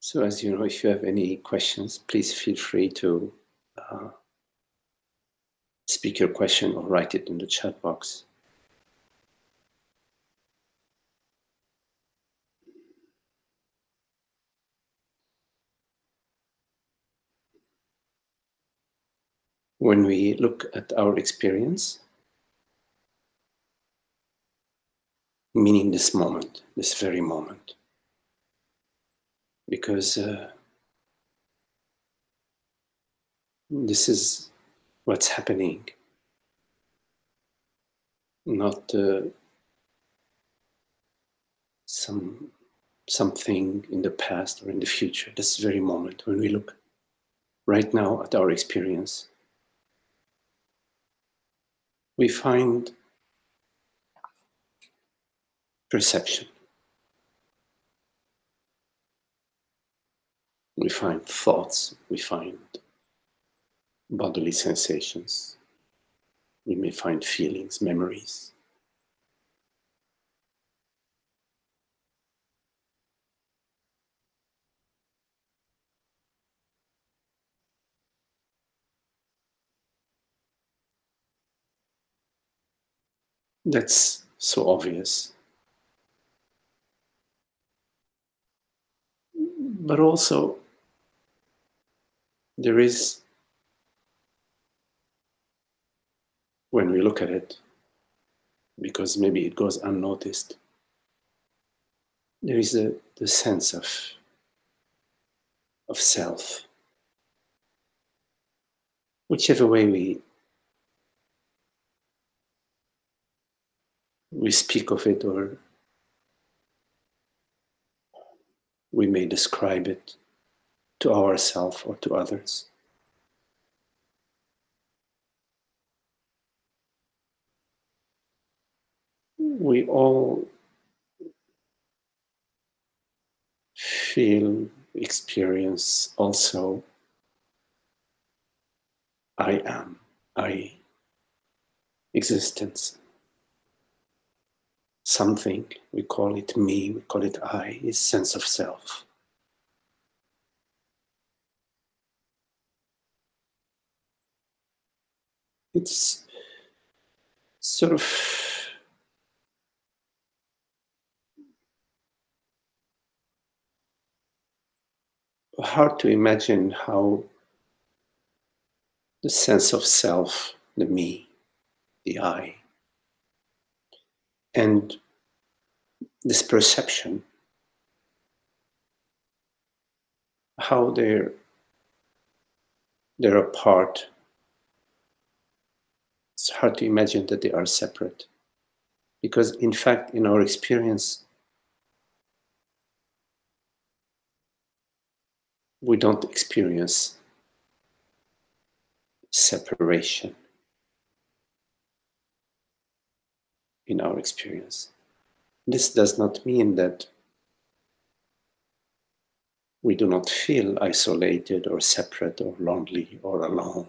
So as you know, if you have any questions, please feel free to speak your question or write it in the chat box. When we look at our experience, meaning this moment, this very moment, because this is what's happening, not something in the past or in the future. This very moment, when we look right now at our experience, we find perception. We find thoughts, we find bodily sensations, we may find feelings, memories. That's so obvious. But also, there is, when we look at it, because maybe it goes unnoticed, there is the sense of self. Whichever way we speak of it, or we may describe it to ourselves or to others. We all feel, experience also, I am, I, existence. Something, we call it me, we call it I, is sense of self. It's sort of hard to imagine how the sense of self, the me, the I, and this perception, how they're apart. It's hard to imagine that they are separate, because in fact, in our experience, we don't experience separation in our experience. This does not mean that we do not feel isolated or separate or lonely or alone.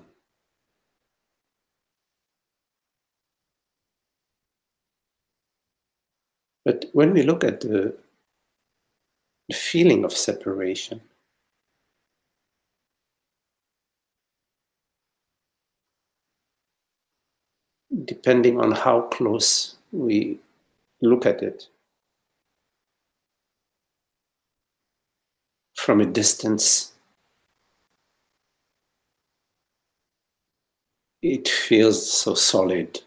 But when we look at the feeling of separation, depending on how close we look at it, from a distance, it feels so solid.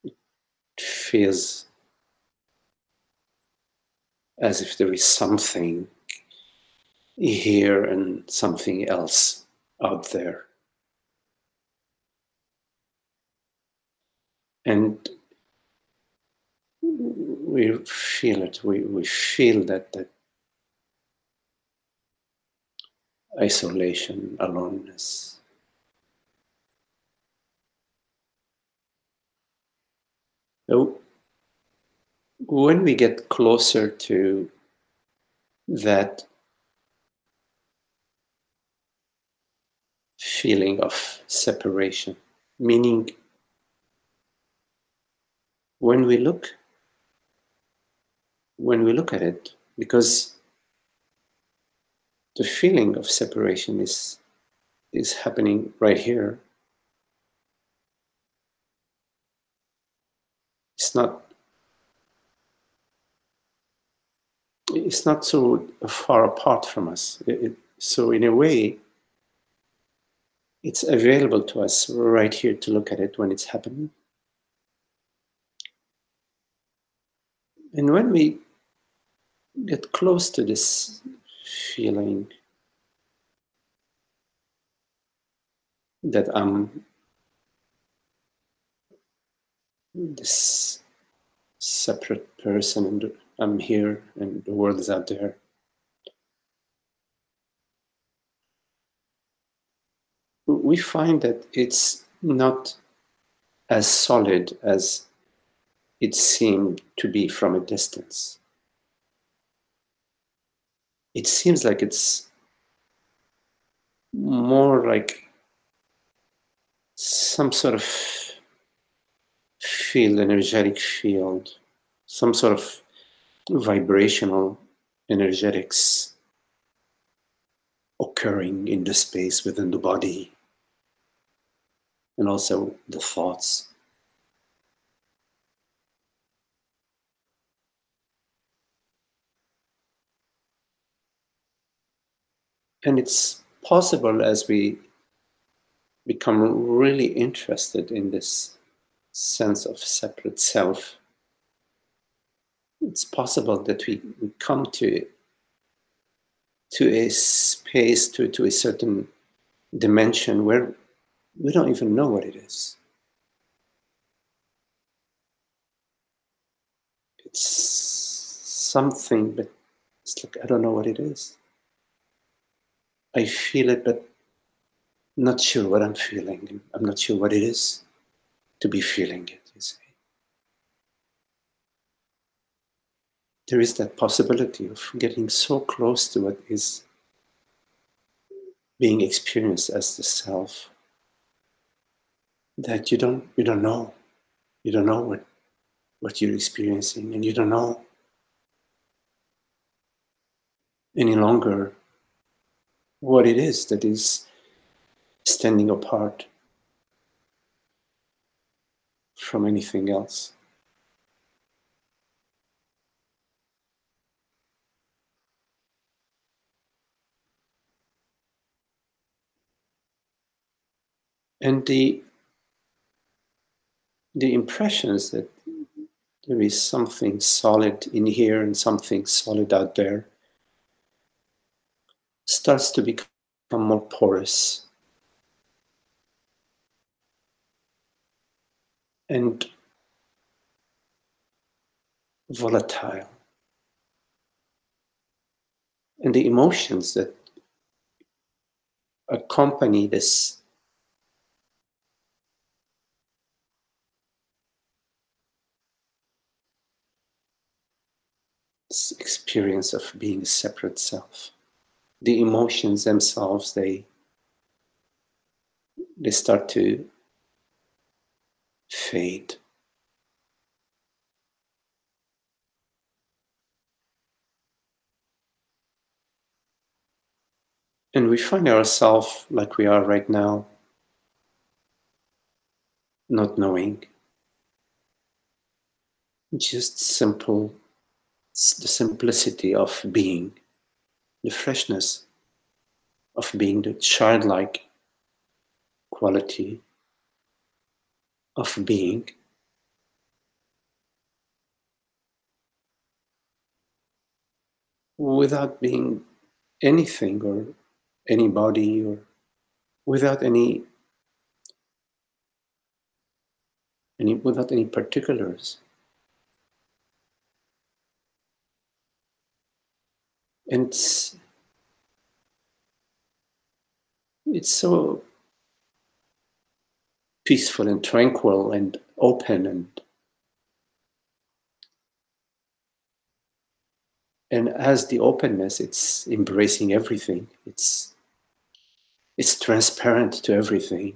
It feels as if there is something here and something else out there. And we feel it, we feel that isolation, aloneness. So when we get closer to that feeling of separation, meaning when we look when we look at it, because the feeling of separation is happening right here. It's not so far apart from us. So in a way, it's available to us right here to look at it when it's happening. And when we get close to this feeling that I'm this separate person and I'm here and the world is out there, we find that it's not as solid as it seemed to be from a distance. It seems like it's more like some sort of field, energetic field, some sort of vibrational energetics occurring in the space within the body and also the thoughts. And it's possible as we become really interested in this sense of separate self, it's possible that we come to a space, to a certain dimension where we don't even know what it is. It's something, but it's like, I don't know what it is. I feel it, but not sure what I'm feeling. And I'm not sure what it is to be feeling it, you see. There is that possibility of getting so close to what is being experienced as the self that you don't know. You don't know what you're experiencing, and you don't know any longer what it is that is standing apart from anything else. And the impressions that there is something solid in here and something solid out there starts to become more porous and volatile. And the emotions that accompany this experience of being a separate self, the emotions themselves, they start to fade. And we find ourselves like we are right now, not knowing, just simple, the simplicity of being, the freshness of being, the childlike quality of being. Without being anything or anybody, or without any without any particulars. And it's so peaceful and tranquil and open, and as the openness, it's embracing everything. It's transparent to everything.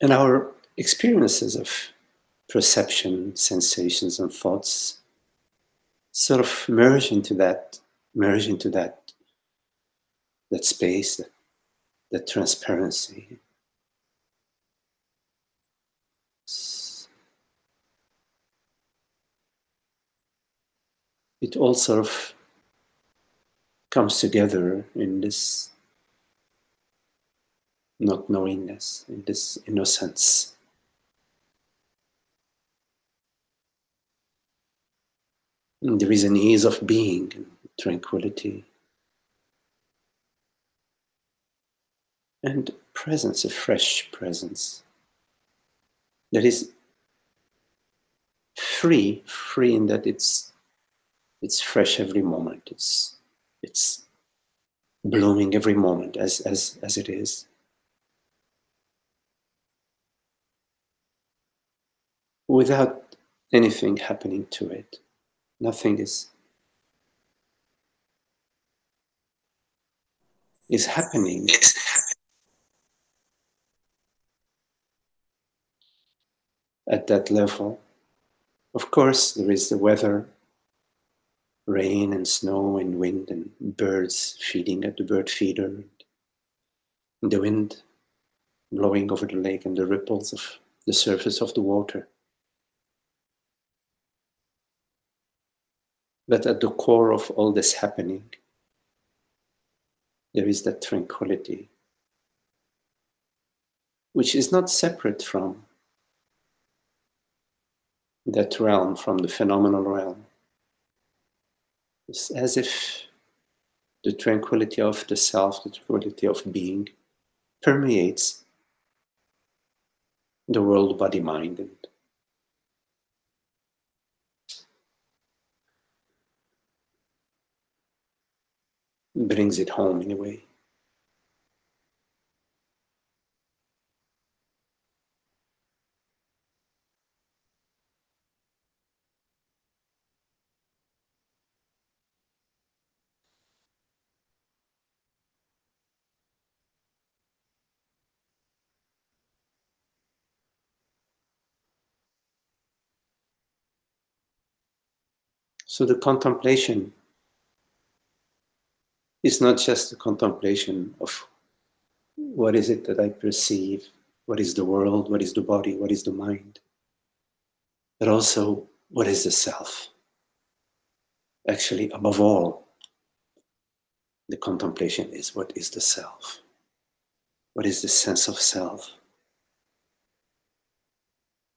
And our experiences of perception, sensations, and thoughts sort of merge into that space, that transparency. It all sort of comes together in this not knowingness, in this innocence. And there is an ease of being, and tranquility, and presence, a fresh presence that is free in that it's fresh every moment. It's blooming every moment as it is, without anything happening to it. Nothing is happening. At that level. Of course, there is the weather, rain and snow and wind and birds feeding at the bird feeder, and the wind blowing over the lake and the ripples of the surface of the water. But at the core of all this happening, there is that tranquility, which is not separate from that realm, from the phenomenal realm. It's as if the tranquility of the self, the tranquility of being, permeates the world, body, mind, and brings it home in a way. So the contemplation is not just the contemplation of what is it that I perceive, what is the world, what is the body, what is the mind, but also what is the self. Actually, above all, the contemplation is what is the self? What is the sense of self?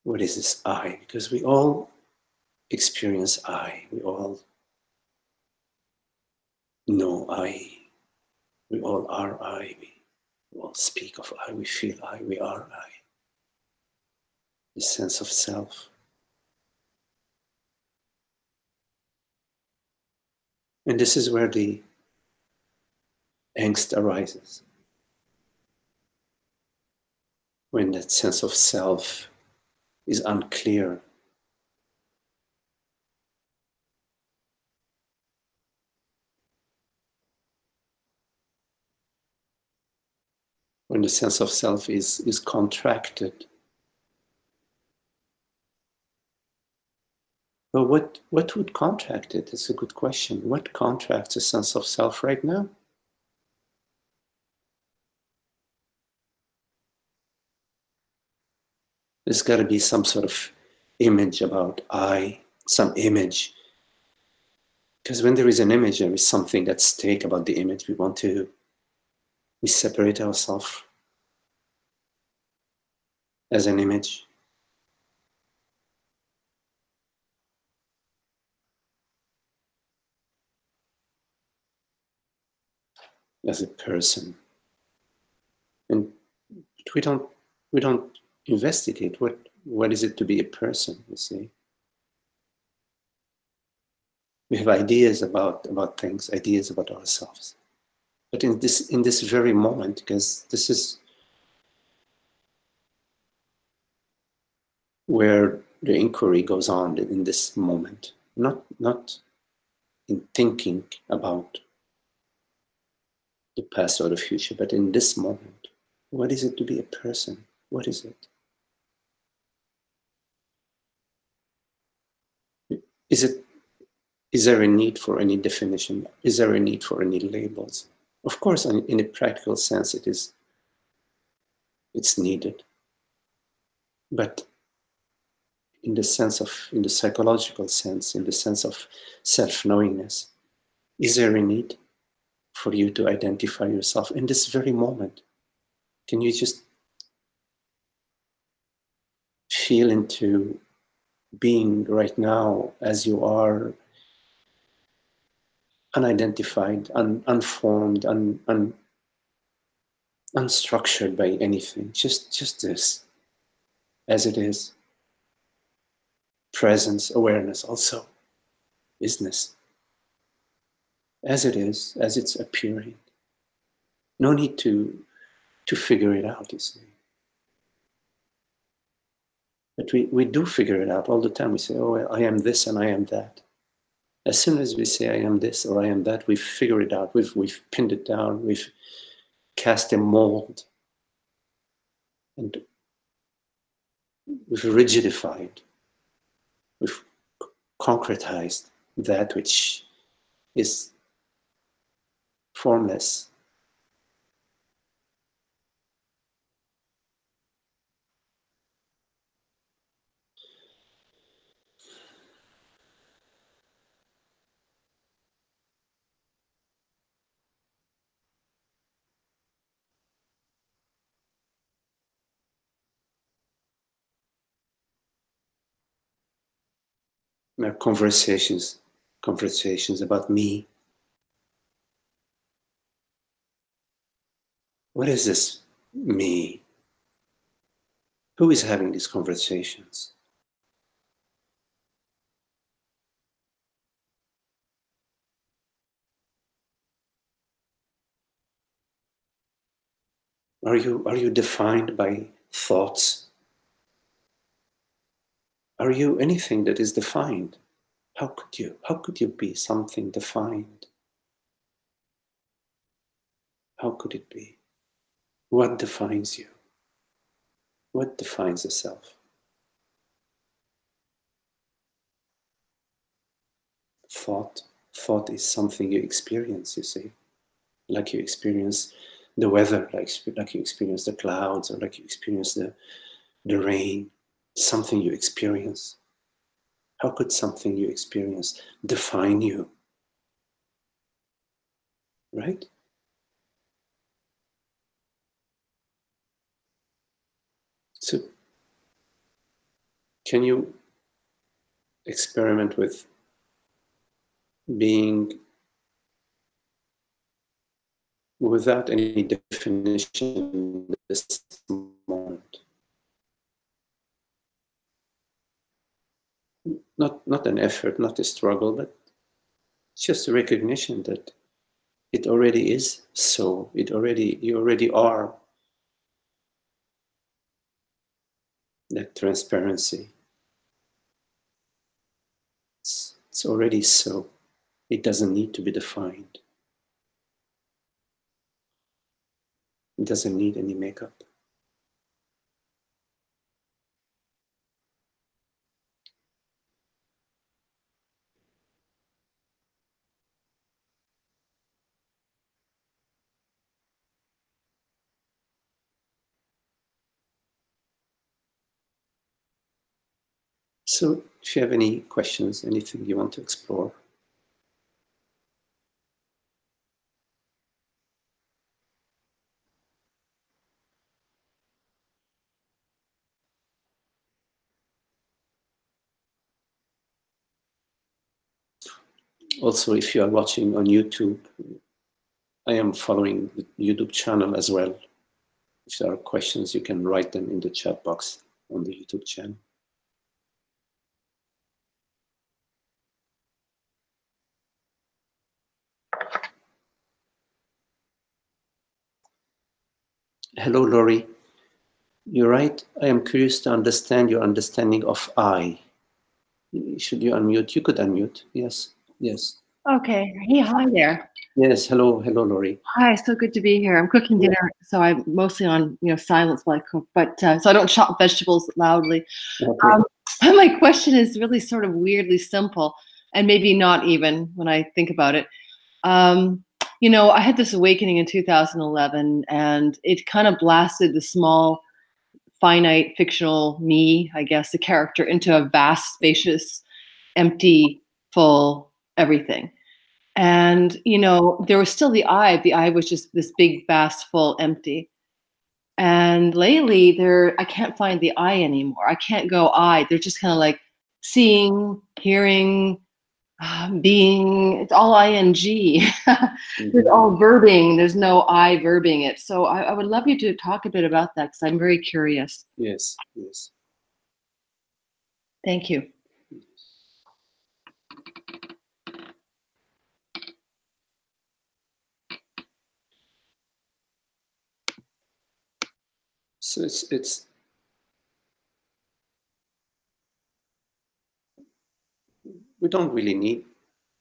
What is this I? Because we all experience I. We all know I. We all are I. We all speak of I. We feel I. We are I. The sense of self. And this is where the angst arises. When that sense of self is unclear. When the sense of self is contracted. Well, what would contract it? It's a good question. What contracts a sense of self right now? There's got to be some sort of image about I, some image. Because when there is an image, there is something at stake about the image. We separate ourselves as an image. As a person. And we don't investigate what is it to be a person, you see. We have ideas about things, ideas about ourselves. But in this very moment, because this is where the inquiry goes on in this moment, not in thinking about the past or the future, but in this moment, what is it to be a person? What is it? Is there a need for any definition? Is there a need for any labels? Of course, in a practical sense, it's needed. But in the psychological sense, in the sense of self-knowingness, is there a need for you to identify yourself in this very moment? Can you just feel into being right now as you are, unidentified, unformed, unstructured by anything, just this, as it is. Presence, awareness also, isness. As it is, as it's appearing. No need to figure it out, you see. But we do figure it out all the time. We say, oh, I am this and I am that. As soon as we say I am this or I am that, we've figured it out. We've pinned it down. We've cast a mold. And we've rigidified. We've concretized that which is formless. Conversations about me. What is this me? Who is having these conversations? Are you defined by thoughts? Are you anything that is defined? How could you be something defined? How could it be? What defines you? What defines the self? Thought is something you experience, you see. Like you experience the weather, like you experience the clouds, or like you experience the rain. Something you experience. How could something you experience define you? Right? So, can you experiment with being without any definition in this moment? Not an effort, not a struggle, but just a recognition that it already is so. You already are that transparency. It's already so. It doesn't need to be defined. It doesn't need any makeup. So if you have any questions, anything you want to explore. Also, if you are watching on YouTube, I am following the YouTube channel as well. If there are questions, you can write them in the chat box on the YouTube channel. Hello, Laurie. You're right. I am curious to understand your understanding of I. Should you unmute? You could unmute. Yes. Yes. Okay. Hey, hi there. Yes. Hello, Laurie. Hi. So good to be here. I'm cooking dinner, so I'm mostly on silence while I cook, but so I don't chop vegetables loudly. Okay. My question is really sort of weirdly simple, and maybe not even when I think about it. Um, I had this awakening in 2011, and it kind of blasted the small, finite, fictional me, I guess, the character, into a vast, spacious, empty, full everything. And, there was still the I. The I was just this big, vast, full, empty. And lately, I can't find the I anymore. I can't go I. They're just kind of like seeing, hearing, being. It's all ing. There's all verbing. There's no I verbing it. So I would love you to talk a bit about that because I'm very curious. Yes, yes. Thank you. So it's we don't really need.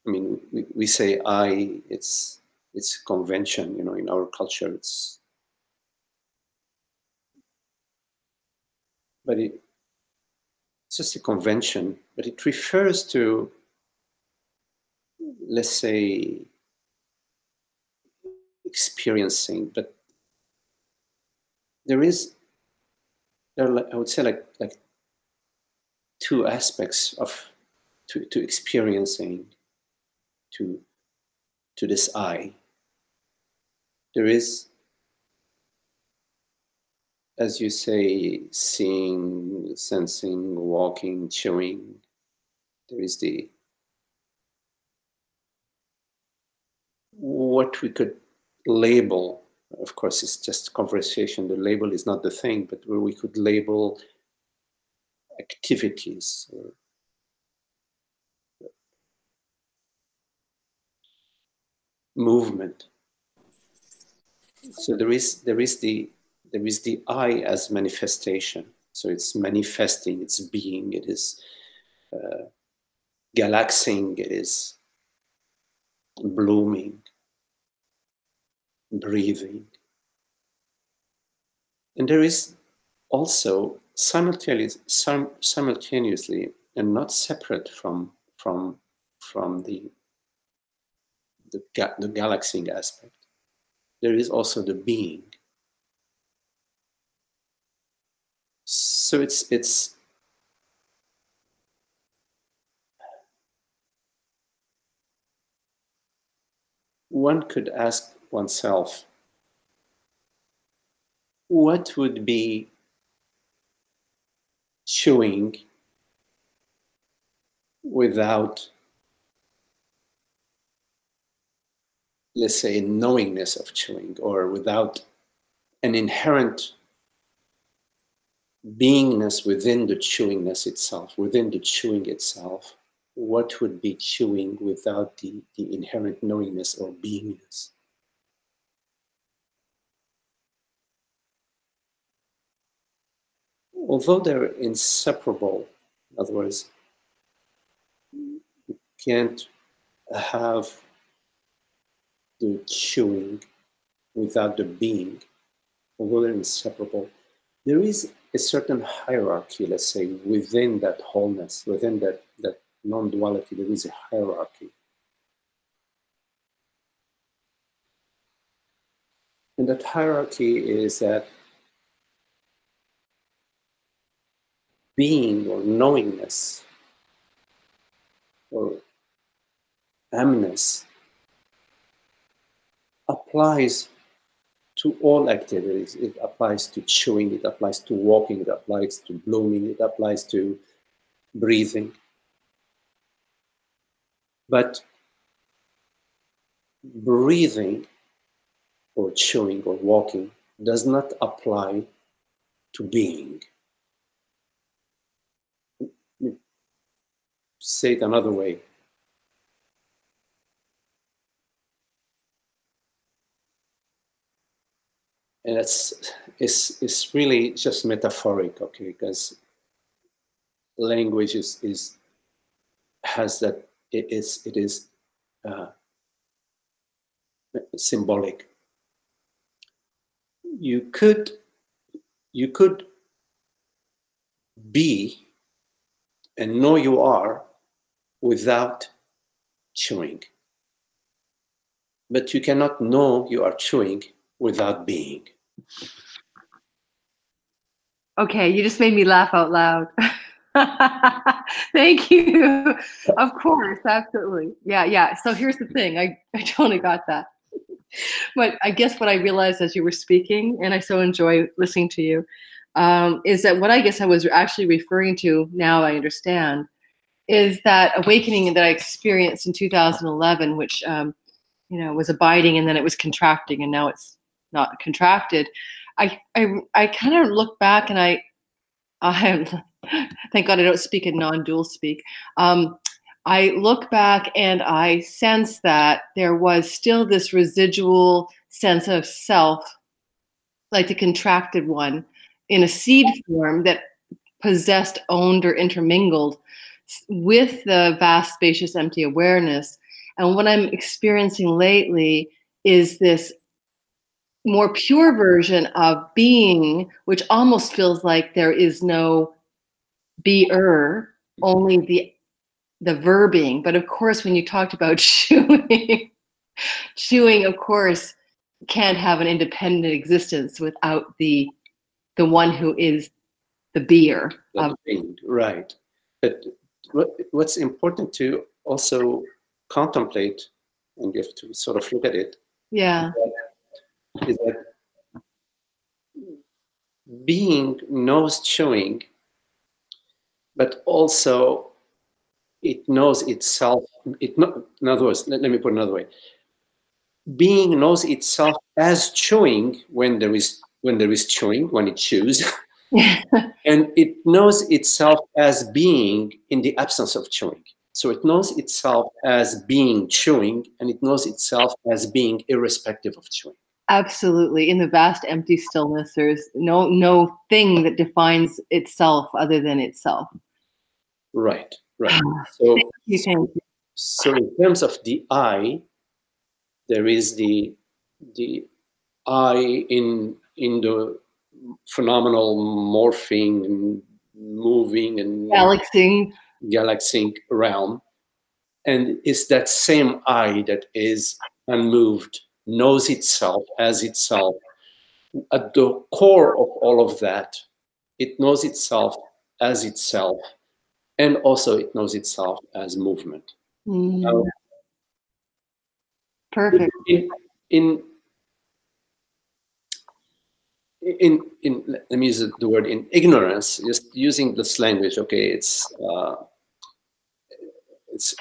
I mean, we say I. It's convention, in our culture. But it's just a convention. But it refers to, let's say, experiencing. But there are, I would say, like two aspects to experiencing to this I. There is, as you say, seeing, sensing, walking, chewing. There is what we could label. Of course, it's just conversation. The label is not the thing, but where we could label activities or movement. So there is the I as manifestation. So it's manifesting, it's being, it is galaxing, it is blooming, breathing. And there is also simultaneously and not separate from the galaxing aspect, there is also the being. So it's one could ask oneself, what would be chewing without, let's say, knowingness of chewing, or without an inherent beingness within the chewingness itself, within the chewing itself? What would be chewing without the inherent knowingness or beingness? Although they're inseparable, in other words, you can't have the chewing without the being, although they're inseparable, there is a certain hierarchy, let's say, within that wholeness, within that non-duality, there is a hierarchy. And that hierarchy is that being or knowingness or amness applies to all activities. It applies to chewing, it applies to walking, it applies to blooming, it applies to breathing. But breathing or chewing or walking does not apply to being. Say it another way. And it's really just metaphoric, okay? Because language has that, it is symbolic. You could be and know you are without chewing. But you cannot know you are chewing without being. Okay, you just made me laugh out loud. Thank you. Of course, absolutely. Yeah, yeah. So here's the thing. I totally got that. But I guess what I realized as you were speaking, and I so enjoy listening to you, is that what I guess I was actually referring to, now I understand, is that awakening that I experienced in 2011, which was abiding and then it was contracting and now it's not contracted. I kind of look back and I thank God I don't speak in non-dual speak. I look back and I sense that there was still this residual sense of self, like the contracted one, in a seed form that possessed, owned, or intermingled with the vast, spacious, empty awareness. And what I'm experiencing lately is this more pure version of being, which almost feels like there is no be-er, only the verbing. But of course, when you talked about chewing, chewing, of course, can't have an independent existence without the one who is the beer. Right. But what's important to also contemplate, and you have to sort of look at it, Yeah. is that being knows chewing, but also it knows itself. In other words, let me put it another way. Being knows itself as chewing when there is chewing, when it chews, and it knows itself as being in the absence of chewing. So it knows itself as being chewing, and it knows itself as being irrespective of chewing. Absolutely. In the vast empty stillness, there's no thing that defines itself other than itself. Right. So, so in terms of the I, there is the I in the phenomenal morphing and moving and galaxying realm, and it's that same I that is unmoved, knows itself as itself. At the core of all of that, it knows itself as itself, and also it knows itself as movement. Perfect. Let me use the word in ignorance, just using this language. Okay, it's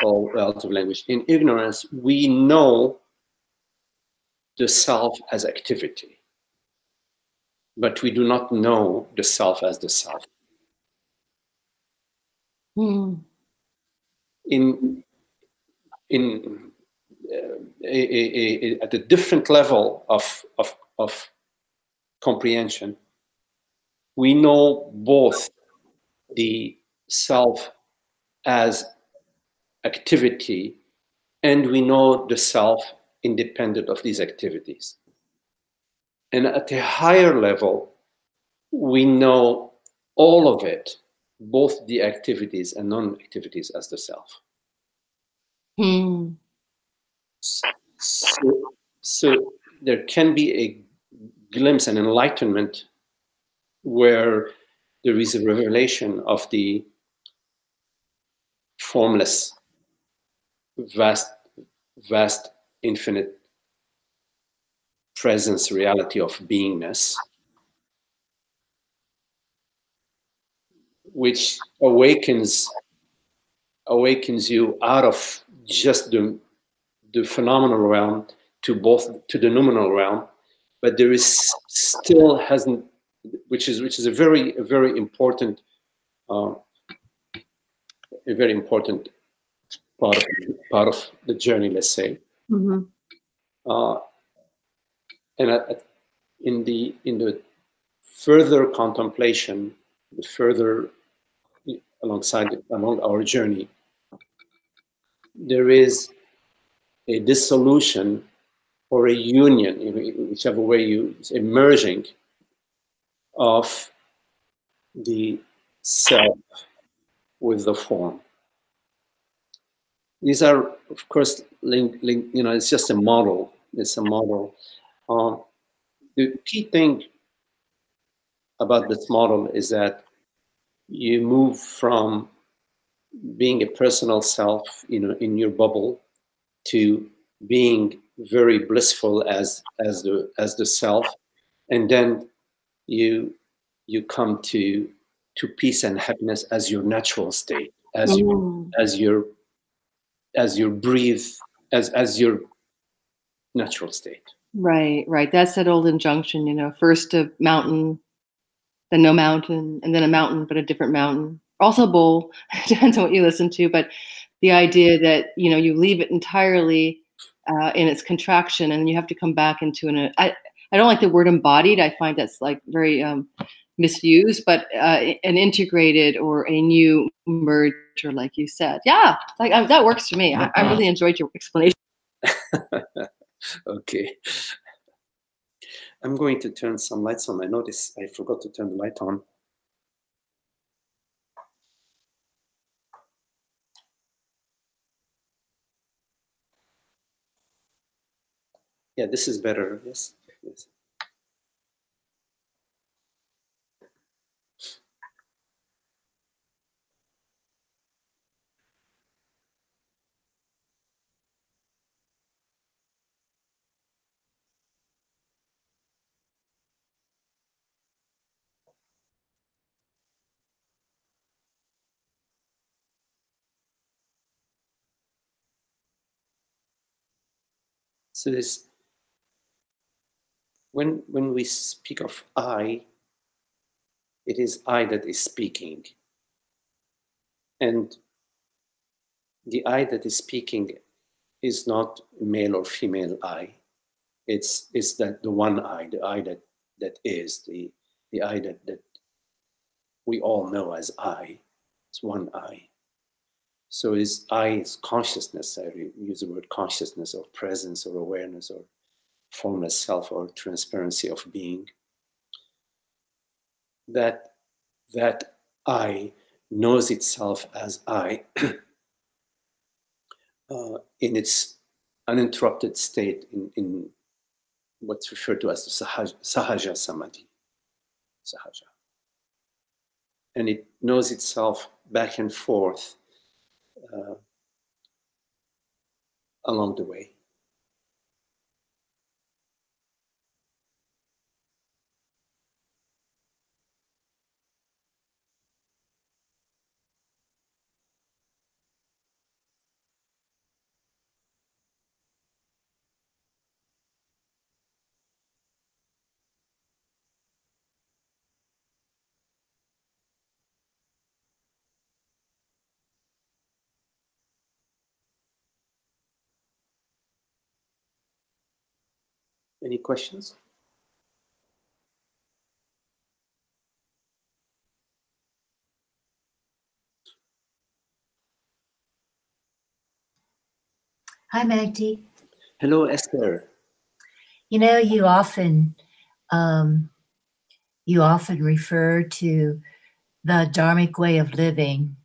all relative language. In ignorance, we know the self as activity, but we do not know the self as the self. At a different level of comprehension, we know both the self as activity, and we know the self independent of these activities. And at a higher level, we know all of it, both the activities and non-activities, as the self. So there can be a glimpse and enlightenment where there is a revelation of the formless, vast, infinite presence, reality of beingness, which awakens you out of just the phenomenal realm to the noumenal realm. But there is still hasn't, which is a very important part of the journey, let's say. And in the further contemplation, along our journey, there is a dissolution or a union, whichever way a merging of the self with the form. These are, of course, it's just a model. It's a model. The key thing about this model is that you move from being a personal self, in your bubble, to being very blissful as the self, and then you come to peace and happiness as your natural state, as you breathe, as your natural state. Right, right. That's that old injunction, first a mountain, then no mountain, and then a mountain, but a different mountain. Also a bowl, depends on what you listen to, but the idea that, you leave it entirely in its contraction and then you have to come back into I don't like the word embodied. I find that's like very misused, but an integrated or a new merger, like you said. Yeah, that works for me. I really enjoyed your explanation. Okay. I'm going to turn some lights on. I noticed I forgot to turn the light on. Yeah, this is better. Yes. Yes. So this, when we speak of I, it is I that is speaking. And the I that is speaking is not male or female I. It's that the one I, the I that is, the I that we all know as I. It's one I. So I is consciousness. I use the word consciousness, or presence, or awareness, or formless self, or transparency of being. That I knows itself as I in its uninterrupted state, in what's referred to as the sahaja samadhi. Sahaja. And it knows itself back and forth along the way. Any questions? Hi, Magdi. Hello, Esther. You often refer to the Dharmic way of living,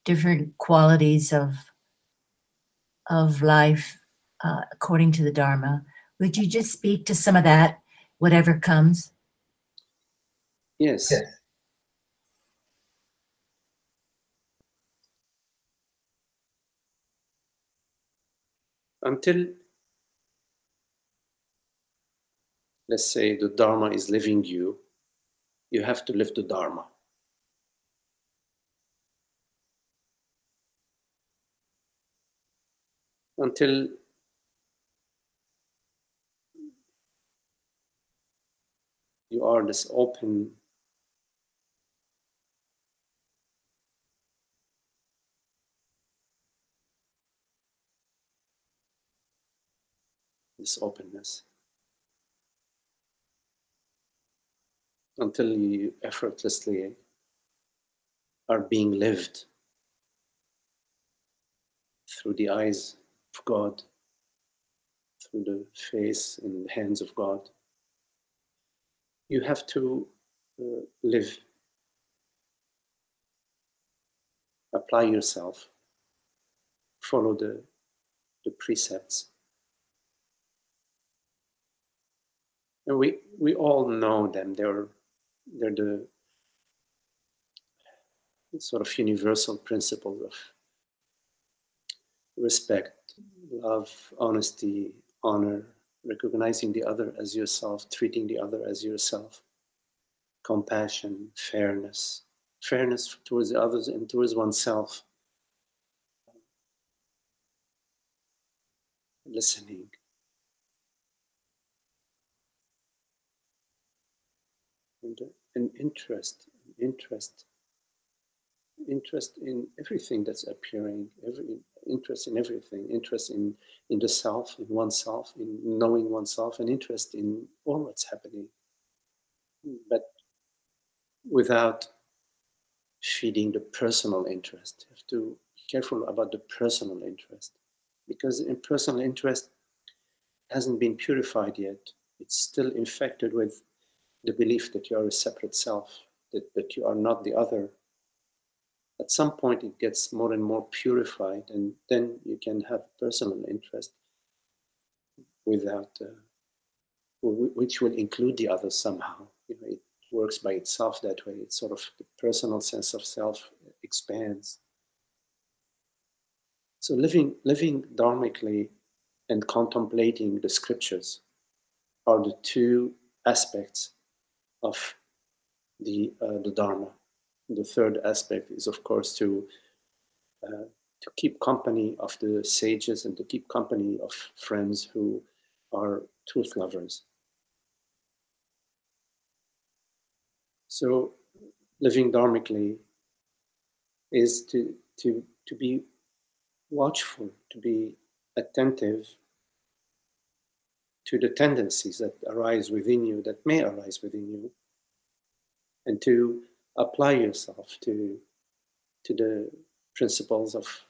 different qualities of life according to the Dharma. Would you just speak to some of that, whatever comes? Yes. Until, let's say, the Dharma is living you, you have to live the Dharma. Until you are this open, this openness, until you effortlessly are being lived through the eyes of God, through the face and the hands of God. You have to live a apply yourself, follow the precepts. And we all know them. They're the sort of universal principles of respect, love, honesty, honor, recognizing the other as yourself, treating the other as yourself, compassion, fairness towards the others and towards oneself, listening. And interest in everything that's appearing, interest in everything, interest in the self, in oneself, in knowing oneself, and interest in all what's happening. But without feeding the personal interest. You have to be careful about the personal interest, because in personal interest hasn't been purified yet. It's still infected with the belief that you are a separate self, that you are not the other. At some point it gets more and more purified, and then you can have personal interest without, which will include the other somehow. It works by itself that way. It's sort of the personal sense of self expands. So living dharmically and contemplating the scriptures are the two aspects of the Dharma. The third aspect is, of course, to keep company of the sages and to keep company of friends who are truth lovers. So living dharmically is to be watchful, to be attentive to the tendencies that arise within you, that may arise within you, and to apply yourself to the principles of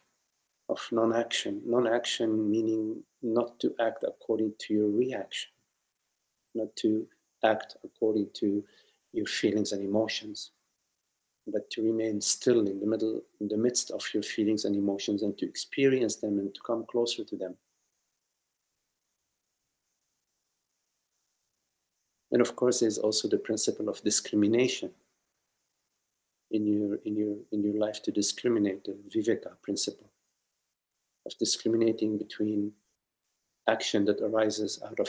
non-action. Non-action meaning not to act according to your reaction, not to act according to your feelings and emotions, but to remain still in the midst of your feelings and emotions, and to experience them and to come closer to them. And of course, there's also the principle of discrimination in your life, to discriminate, the viveka principle of discriminating between action that arises out of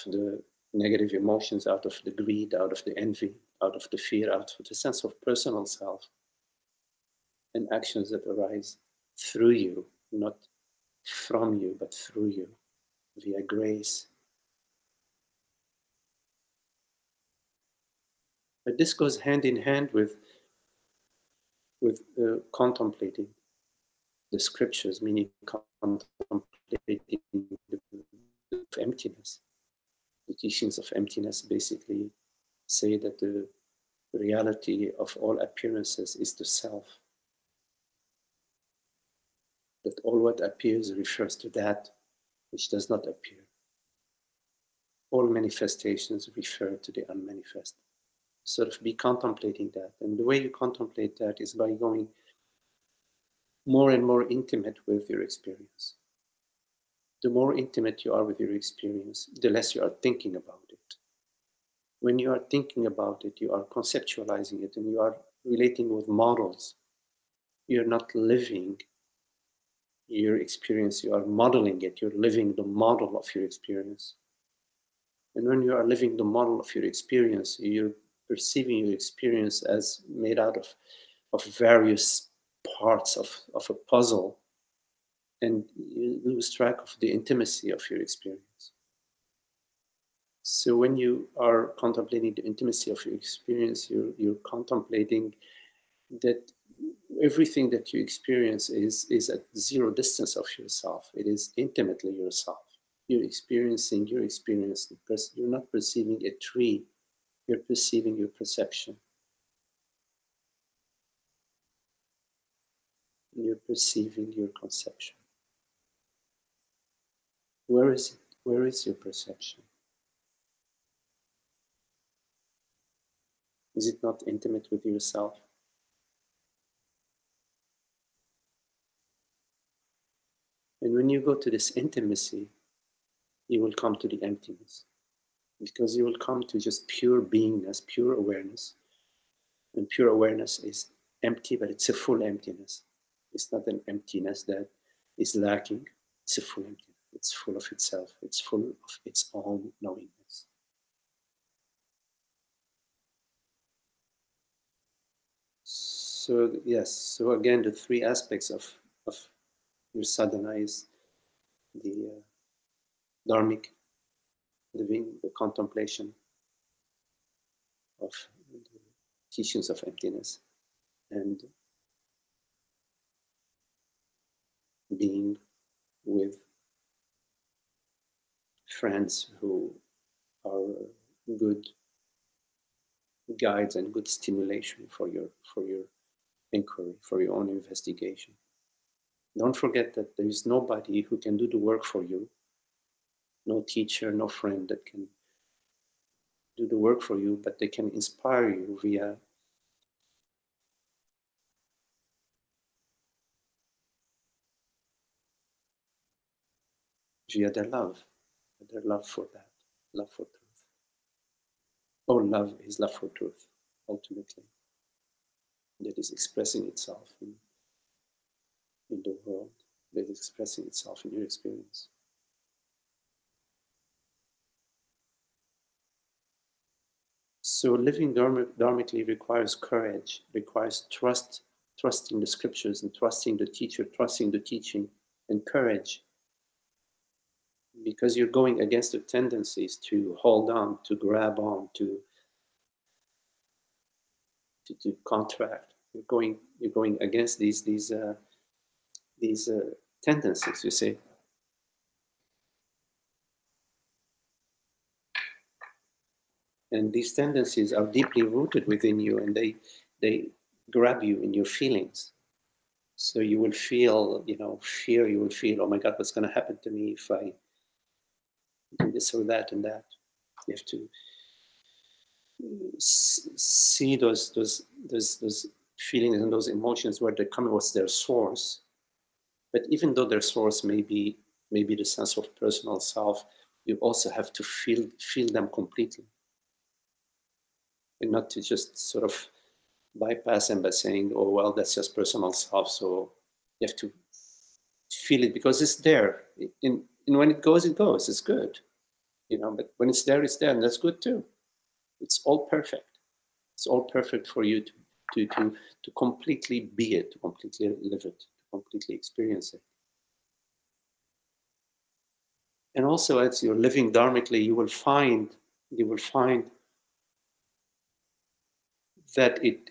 the negative emotions, out of the greed, out of the envy, out of the fear, out of the sense of personal self, and actions that arise through you, not from you, but through you, via grace. But this goes hand in hand with contemplating the scriptures, meaning contemplating the emptiness. The teachings of emptiness basically say that the reality of all appearances is the self. That all what appears refers to that which does not appear. All manifestations refer to the unmanifest. Sort of be contemplating that. And the way you contemplate that is by going more and more intimate with your experience. The more intimate you are with your experience, the less you are thinking about it. When you are thinking about it, you are conceptualizing it and you are relating with models. You're not living your experience, you are modeling it. You're living the model of your experience. And when you are living the model of your experience, you're perceiving your experience as made out of various parts of a puzzle, and you lose track of the intimacy of your experience. So when you are contemplating the intimacy of your experience, you're contemplating that everything that you experience is at zero distance of yourself. It is intimately yourself. You're experiencing your experience. You're not perceiving a tree. You're perceiving your perception. You're perceiving your conception. Where is it? Where is your perception? Is it not intimate with yourself? go to this intimacy, you will come to the emptiness, because you will come to just pure beingness, pure awareness. And pure awareness is empty, but it's a full emptiness. It's not an emptiness that is lacking. It's a full emptiness. It's full of itself. It's full of its own knowingness. So yes, so again, the three aspects of your sadhana is the dharmic living, the contemplation of the teachings of emptiness, and being with friends who are good guides and good stimulation for your inquiry, for your own investigation. Don't forget that there is nobody who can do the work for you, no teacher, no friend that can do the work for you, but they can inspire you via their love for that, love for truth. All love is love for truth, ultimately. That is expressing itself in the world, that is expressing itself in your experience. So living dharmically requires courage, requires trusting the scriptures and trusting the teacher, trusting the teaching, and courage. Because you're going against the tendencies to hold on, to grab on, to contract. You're going against these tendencies, you see. And these tendencies are deeply rooted within you, and they grab you in your feelings. So you will feel, fear. You will feel, oh my God, what's going to happen to me if I do this or that and that. You have to see those feelings and those emotions where they come, what's their source. But even though their source may be the sense of personal self, you also have to feel them completely, and not to just sort of bypass them by saying, oh well, that's just personal self. So you have to feel it because it's there. And when it goes, it's good. But when it's there, and that's good too. It's all perfect. It's all perfect for you to completely be it, to completely live it, to completely experience it. And also, as you're living dharmically, you will find that it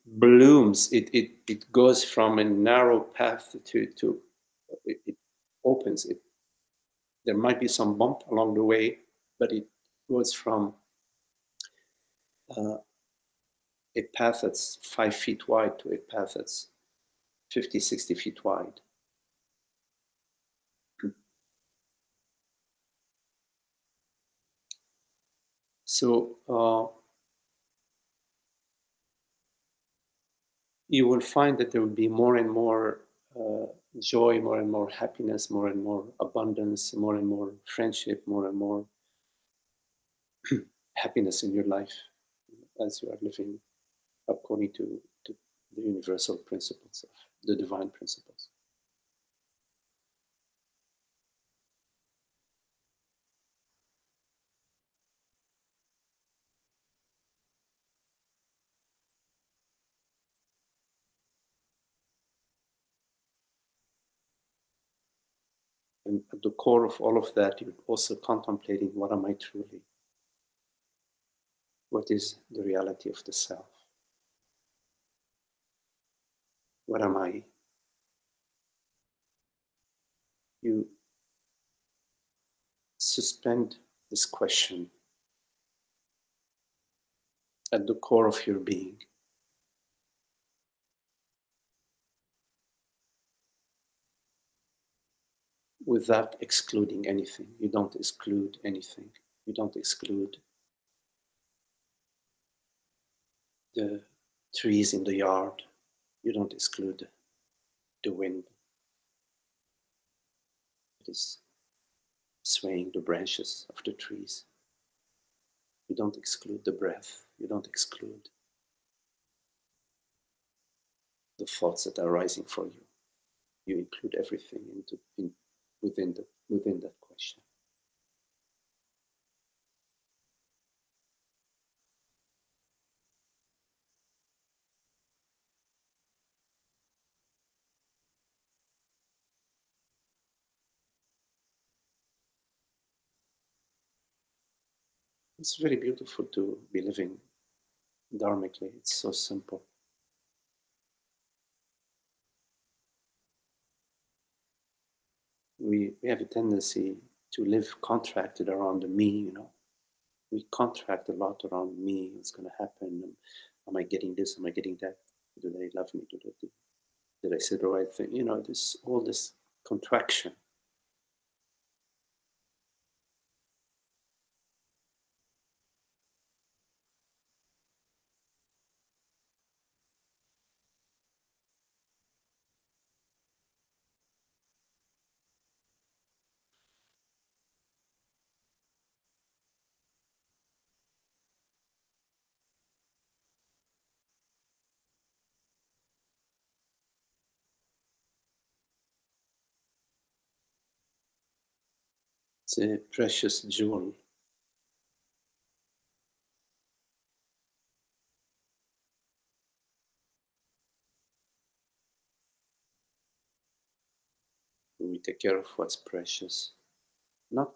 blooms. It goes from a narrow path to it opens. There might be some bump along the way, but it goes from a path that's 5 feet wide to a path that's 50, 60 feet wide. So you will find that there will be more and more joy, more and more happiness, more and more abundance, more and more friendship, more and more happiness in your life as you are living according to the universal principles of the divine principles. And at the core of all of that, you're also contemplating, what am I truly? What is the reality of the self? What am I? You suspend this question at the core of your being. Without excluding anything. You don't exclude anything. You don't exclude the trees in the yard. You don't exclude the wind. It is swaying the branches of the trees. You don't exclude the breath. You don't exclude the thoughts that are rising for you. You include everything within that question. It's very beautiful to be living dharmically. It's so simple. We have a tendency to live contracted around the me, you know. We contract a lot around me. What's going to happen? Am I getting this? Am I getting that? Do they love me? Did I say the right thing? You know, all this contraction. It's a precious jewel. We take care of what's precious, not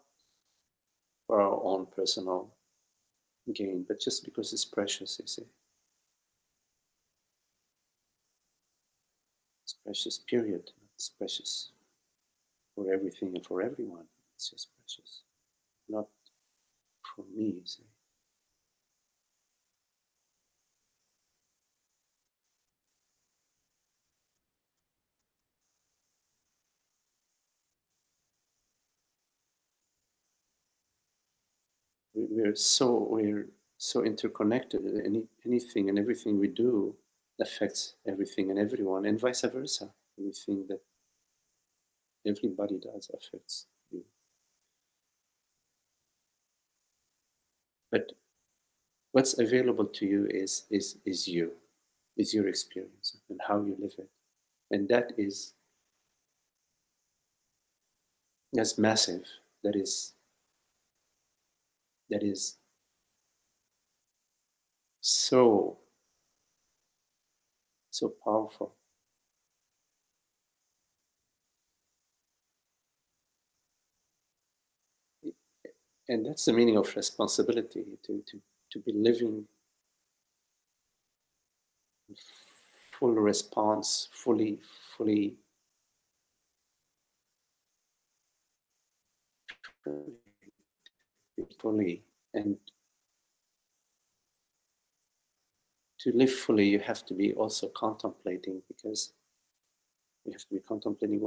for our own personal gain, but just because it's precious, you see. It's precious, period. It's precious for everything and for everyone. It's just precious. Not for me, you see. We're so interconnected. Anything and everything we do affects everything and everyone, and vice versa. Everything that everybody does affects you. But what's available to you is you, is your experience and how you live it, and that's massive. That is so powerful. And that's the meaning of responsibility, to be living full response, fully and to live fully you have to be also contemplating, because you have to be contemplating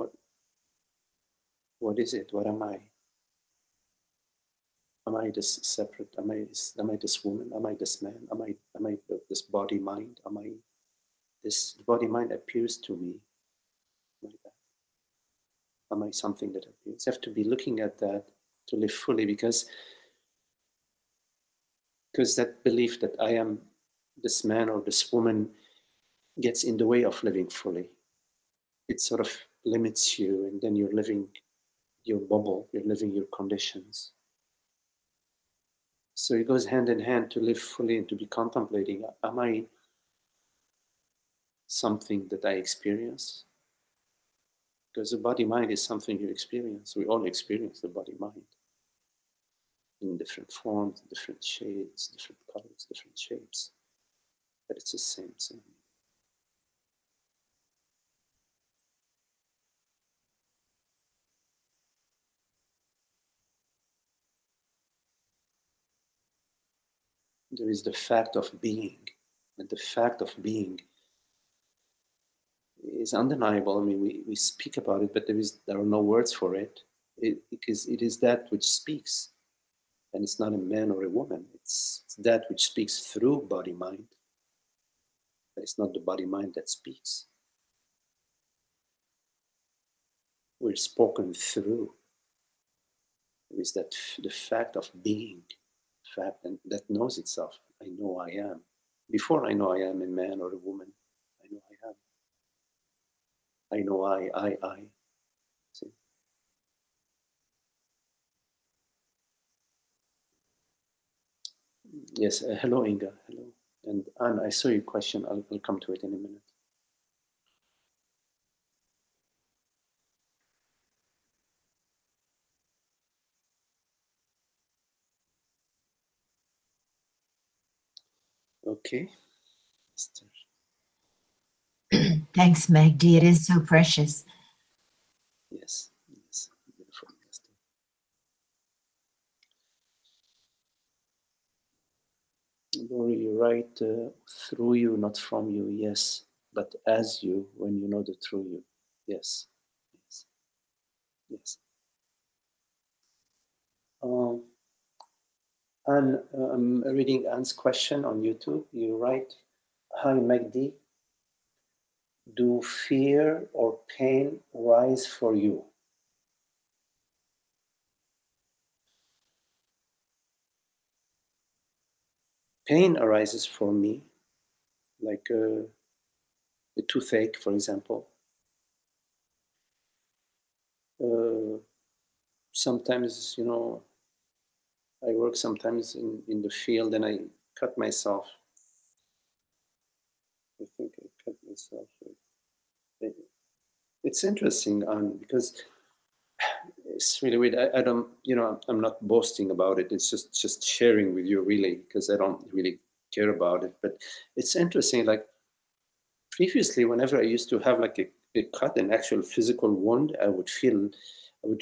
what is it? What am I? Am I this separate? Am I this woman? Am I this man? Am I this body mind? Am I this body mind appears to me like that? Am I something that appears? You have to be looking at that to live fully, because that belief that I am this man or this woman gets in the way of living fully. It sort of limits you, and then you're living your bubble, you're living your conditions. So it goes hand in hand to live fully and to be contemplating, am I something that I experience? Because the body-mind is something you experience. We all experience the body-mind in different forms, different shades, different colors, different shapes. But it's the same thing. There is the fact of being, and the fact of being is undeniable. I mean, we speak about it, but there are no words for it, because it is that which speaks. And it's not a man or a woman. It's that which speaks through body-mind. but it's not the body-mind that speaks. We're spoken through. There is that the fact of being, fact that knows itself. I know I am. Before I know I am a man or a woman, I know I am. I know I. See? Yes, hello Inga, hello. And Anne, I saw your question. I'll come to it in a minute. Okay. Thanks, Magdi. It is so precious. Yes, yes, beautiful. Lori, you write through you, not from you. Yes, but as you, when you know the true you. Yes, yes, yes. Anne, I'm reading Anne's question on YouTube. You write, "Hi Magdi, do fear or pain rise for you?" Pain arises for me, like a toothache, for example. Sometimes, you know, I work sometimes in the field and I cut myself. I think I cut myself. It's interesting, because it's really weird. I don't, you know, I'm not boasting about it. It's just sharing with you, really, because I don't really care about it. But it's interesting. Like previously, whenever I used to have like a cut, an actual physical wound, I would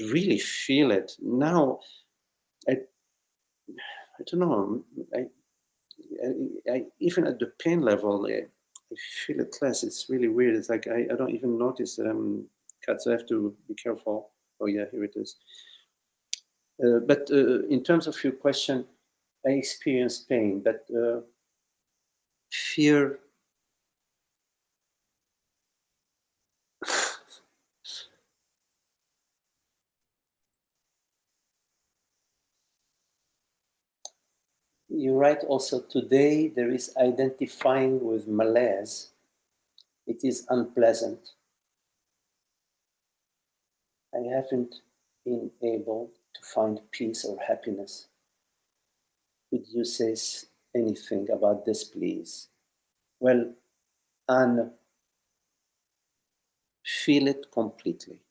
really feel it. Now, I don't know. I even at the pain level, I feel it less. It's really weird. It's like I don't even notice that I'm cut, so I have to be careful. Oh yeah, here it is. But in terms of your question, I experience pain, but fear. You write also, today there is identifying with malaise. It is unpleasant. I haven't been able to find peace or happiness. Could you say anything about this, please? Well, and feel it completely.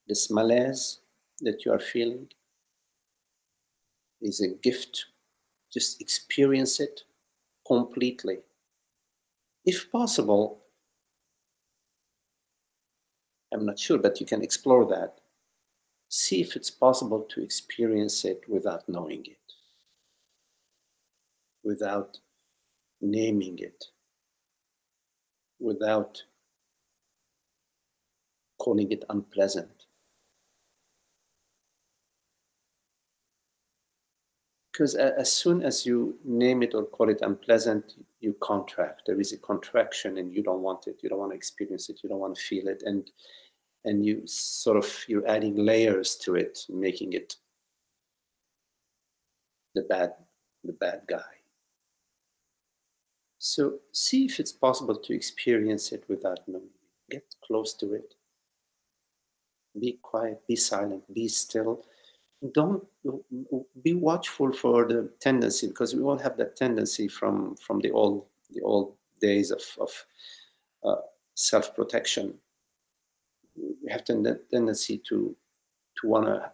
This malaise that you are feeling is a gift. Just experience it completely. If possible, I'm not sure, but you can explore that. See if it's possible to experience it without knowing it, without naming it, without calling it unpleasant. Because as soon as you name it or call it unpleasant, you contract. There is a contraction and you don't want it. You don't want to experience it. You don't want to feel it. And you sort of, you're adding layers to it, making it the bad guy. So see if it's possible to experience it without knowing it. Get close to it. Be quiet, be silent, be still. Don't be watchful for the tendency, because we all have that tendency from the old days of self-protection. We have the tendency to want to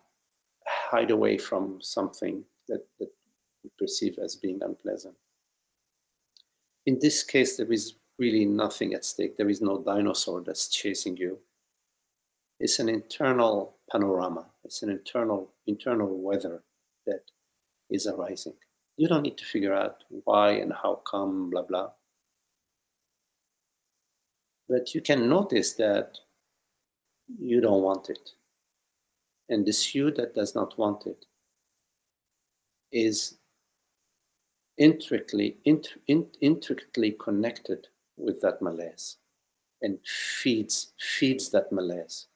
hide away from something that we perceive as being unpleasant. In this case, there is really nothing at stake. There is no dinosaur that's chasing you. It's an internal panorama. It's an internal weather that is arising. You don't need to figure out why and how come, blah, blah. But you can notice that you don't want it. And this you that does not want it is intricately connected with that malaise and feeds that malaise.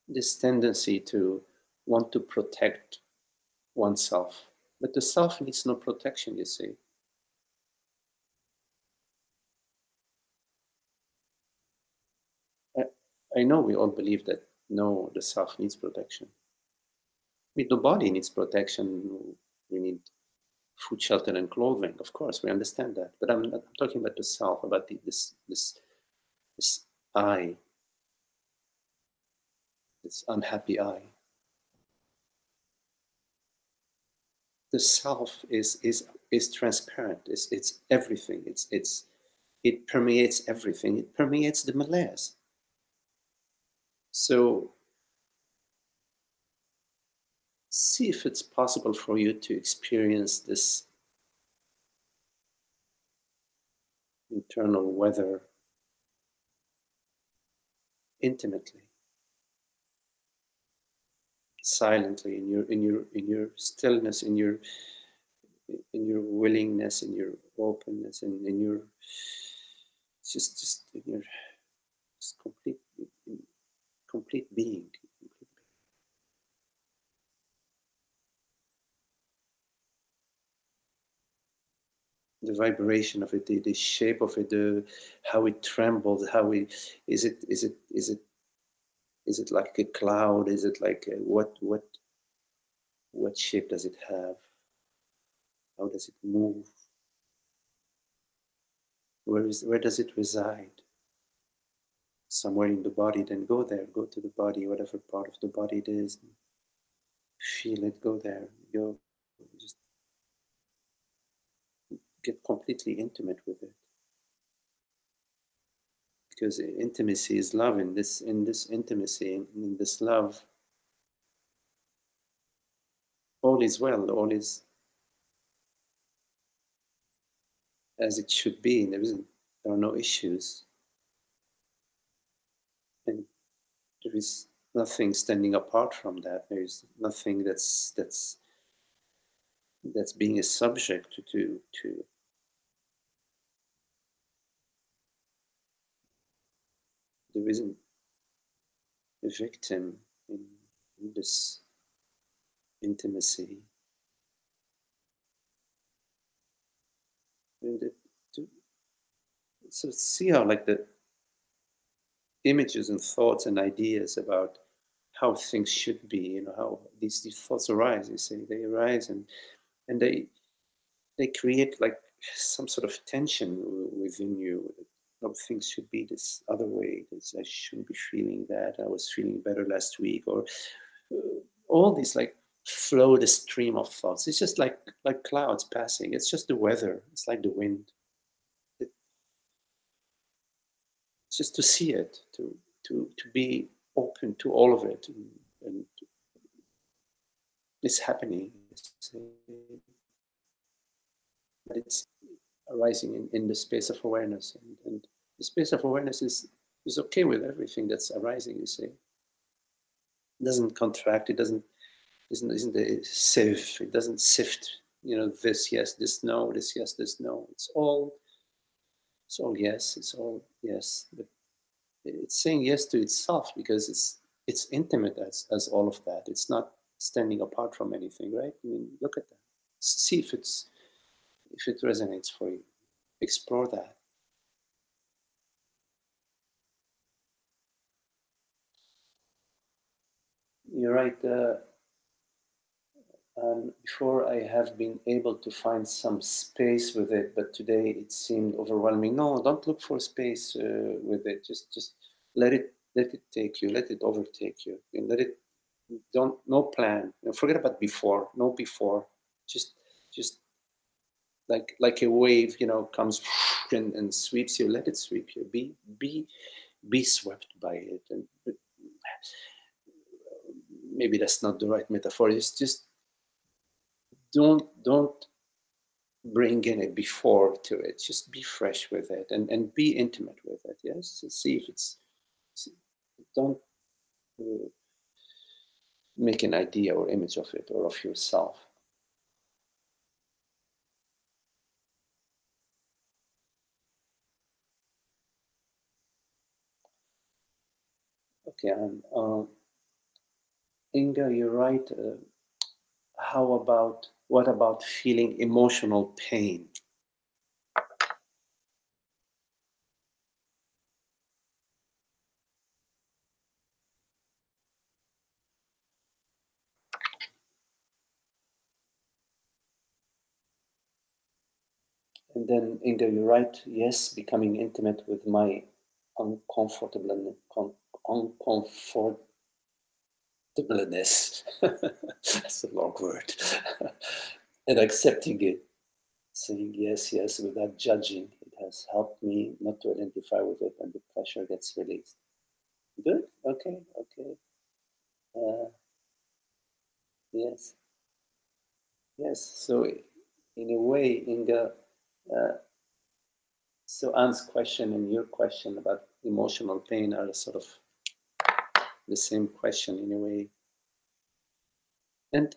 This tendency to want to protect oneself. But the self needs no protection, you see. I know we all believe that, no, the self needs protection. I mean, the body needs protection. We need food, shelter, and clothing. Of course, we understand that. But I'm talking about the self, about this I, this unhappy I. The self is transparent. It's everything. It permeates everything. It permeates the malaise. So see if it's possible for you to experience this internal weather intimately, silently, in your stillness, in your willingness, in your openness, and in your just in your just complete being. The vibration of it, the shape of it, how it trembles, how is it like a cloud? Is it like what shape does it have? How does it move? Where does it reside? Somewhere in the body, then go there, go to the body, whatever part of the body it is. Feel it, go there, go, just get completely intimate with it. Because intimacy is love. In this intimacy, in this love, all is well, all is as it should be. There are no issues. And there is nothing standing apart from that. There is nothing that's being a subject to. There isn't a victim in this intimacy. So see how like the images and thoughts and ideas about how things should be, how these thoughts arise, you see, they arise and they create like some sort of tension within you. How things should be this other way. I shouldn't be feeling that. I was feeling better last week, or all these like flow the stream of thoughts. It's just like clouds passing. It's just the weather. It's like the wind. It's just to see it, to be open to all of it, and it's happening. But it's arising in the space of awareness, and the space of awareness is okay with everything that's arising. You see, it doesn't contract. It isn't a sieve. It doesn't sift. This yes, this no, this yes, this no. It's all yes. It's all yes. But it's saying yes to itself because it's intimate as all of that. It's not standing apart from anything, right? I mean, look at that. See if it resonates for you. Explore that. You're right. Before I have been able to find some space with it, but today it seemed overwhelming. No, don't look for space with it. Just let it take you. Let it overtake you. And let it. No plan. Forget about before. No before. Just like a wave, comes and sweeps you. Let it sweep you. Be swept by it. And maybe that's not the right metaphor. It's just don't bring in a before to it. Just be fresh with it and be intimate with it. Yes, see if don't make an idea or image of it or of yourself. Tian. Inga, you're right. What about feeling emotional pain? And then, Inga, you're right. Yes, becoming intimate with my uncomfortableness. That's a long word. And accepting it, saying yes, yes, without judging. It has helped me not to identify with it, and the pressure gets released. Good. Okay. Okay. Yes. Yes. So, in a way, Inga, so Anne's question and your question about emotional pain are sort of the same question in a way. And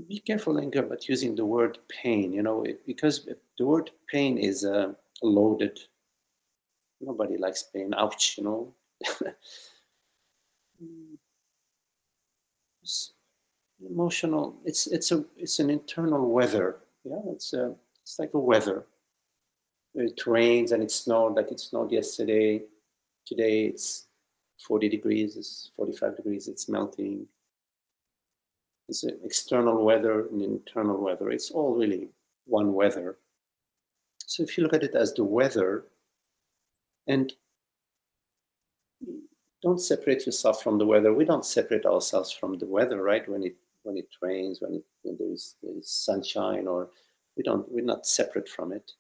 be careful, Inga, about using the word pain, because the word pain is loaded. Nobody likes pain. Ouch, It's emotional. It's an internal weather. Yeah, it's like a weather. It rains and it snowed like it snowed yesterday. Today it's 40 degrees, it's 45 degrees, it's melting. It's an external weather and internal weather. It's all really one weather. So if you look at it as the weather, and don't separate yourself from the weather. We don't separate ourselves from the weather, right? When it rains, when there's sunshine, or we're not separate from it.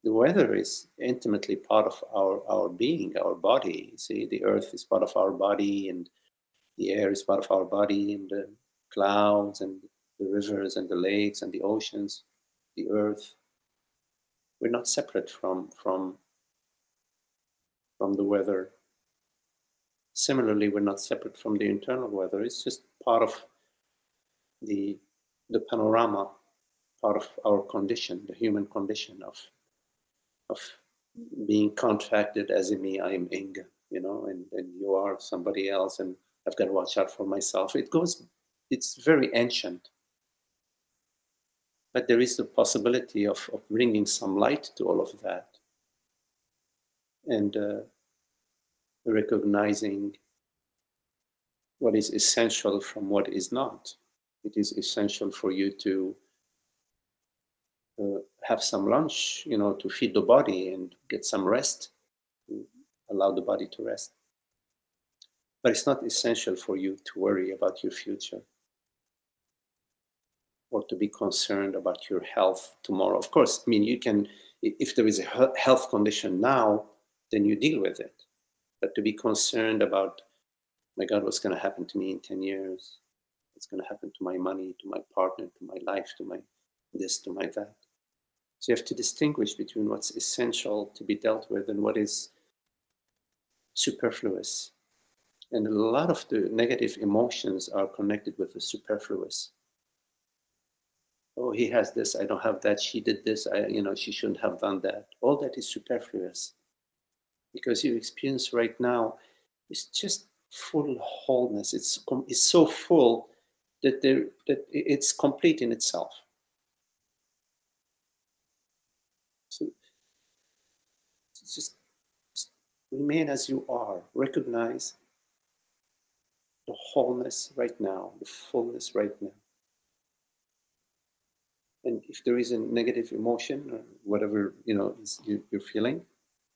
The weather is intimately part of our being, our body. See, the earth is part of our body, and the air is part of our body, and the clouds and the rivers and the lakes and the oceans, the earth. We're not separate from the weather. Similarly, we're not separate from the internal weather. It's just part of the panorama, part of our condition, the human condition of being contracted as a me. I am Inga, and you are somebody else, and I've got to watch out for myself. It's very ancient. But there is the possibility of bringing some light to all of that, and recognizing what is essential from what is not. It is essential for you to have some lunch, to feed the body and get some rest, to allow the body to rest. But it's not essential for you to worry about your future or to be concerned about your health tomorrow. Of course, I mean, you can, if there is a health condition now, then you deal with it. But to be concerned about, my God, what's going to happen to me in 10 years? What's going to happen to my money, to my partner, to my life, to my this, to my that? So you have to distinguish between what's essential to be dealt with and what is superfluous. And a lot of the negative emotions are connected with the superfluous. Oh, he has this, I don't have that, she did this, she shouldn't have done that. All that is superfluous. Because your experience right now is just full wholeness. It's so full that it's complete in itself. So just remain as you are. Recognize the wholeness right now, the fullness right now. And if there is a negative emotion or whatever you're feeling,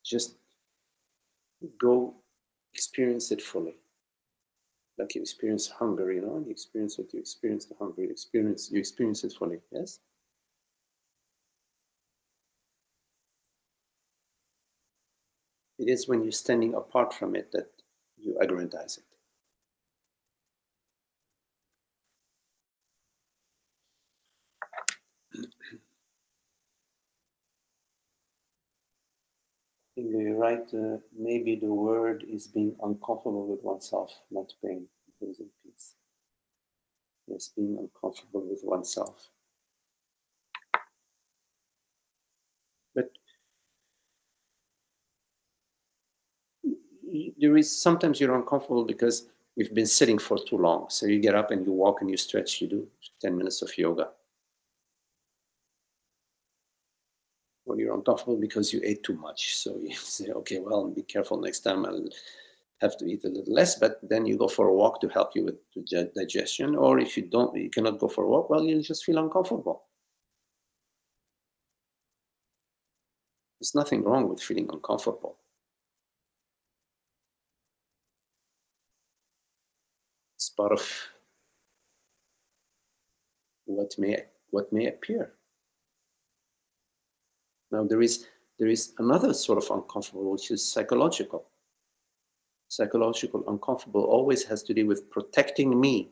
just go experience it fully. Like you experience hunger, you experience it, you experience the hunger, you experience it fully. Yes. It is when you're standing apart from it that you aggrandize it. You're right. Maybe the word is being uncomfortable with oneself, not pain, losing peace. Yes, being uncomfortable with oneself. But sometimes you're uncomfortable because you've been sitting for too long. So you get up and you walk and you stretch, you do 10 minutes of yoga. Or you're uncomfortable because you ate too much. So you say, okay, well, be careful next time. I'll have to eat a little less, but then you go for a walk to help you with digestion. Or if you cannot go for a walk, well, you just feel uncomfortable. There's nothing wrong with feeling uncomfortable. It's part of what may appear. Now there is another sort of uncomfortable, which is psychological. Psychological uncomfortable always has to do with protecting me.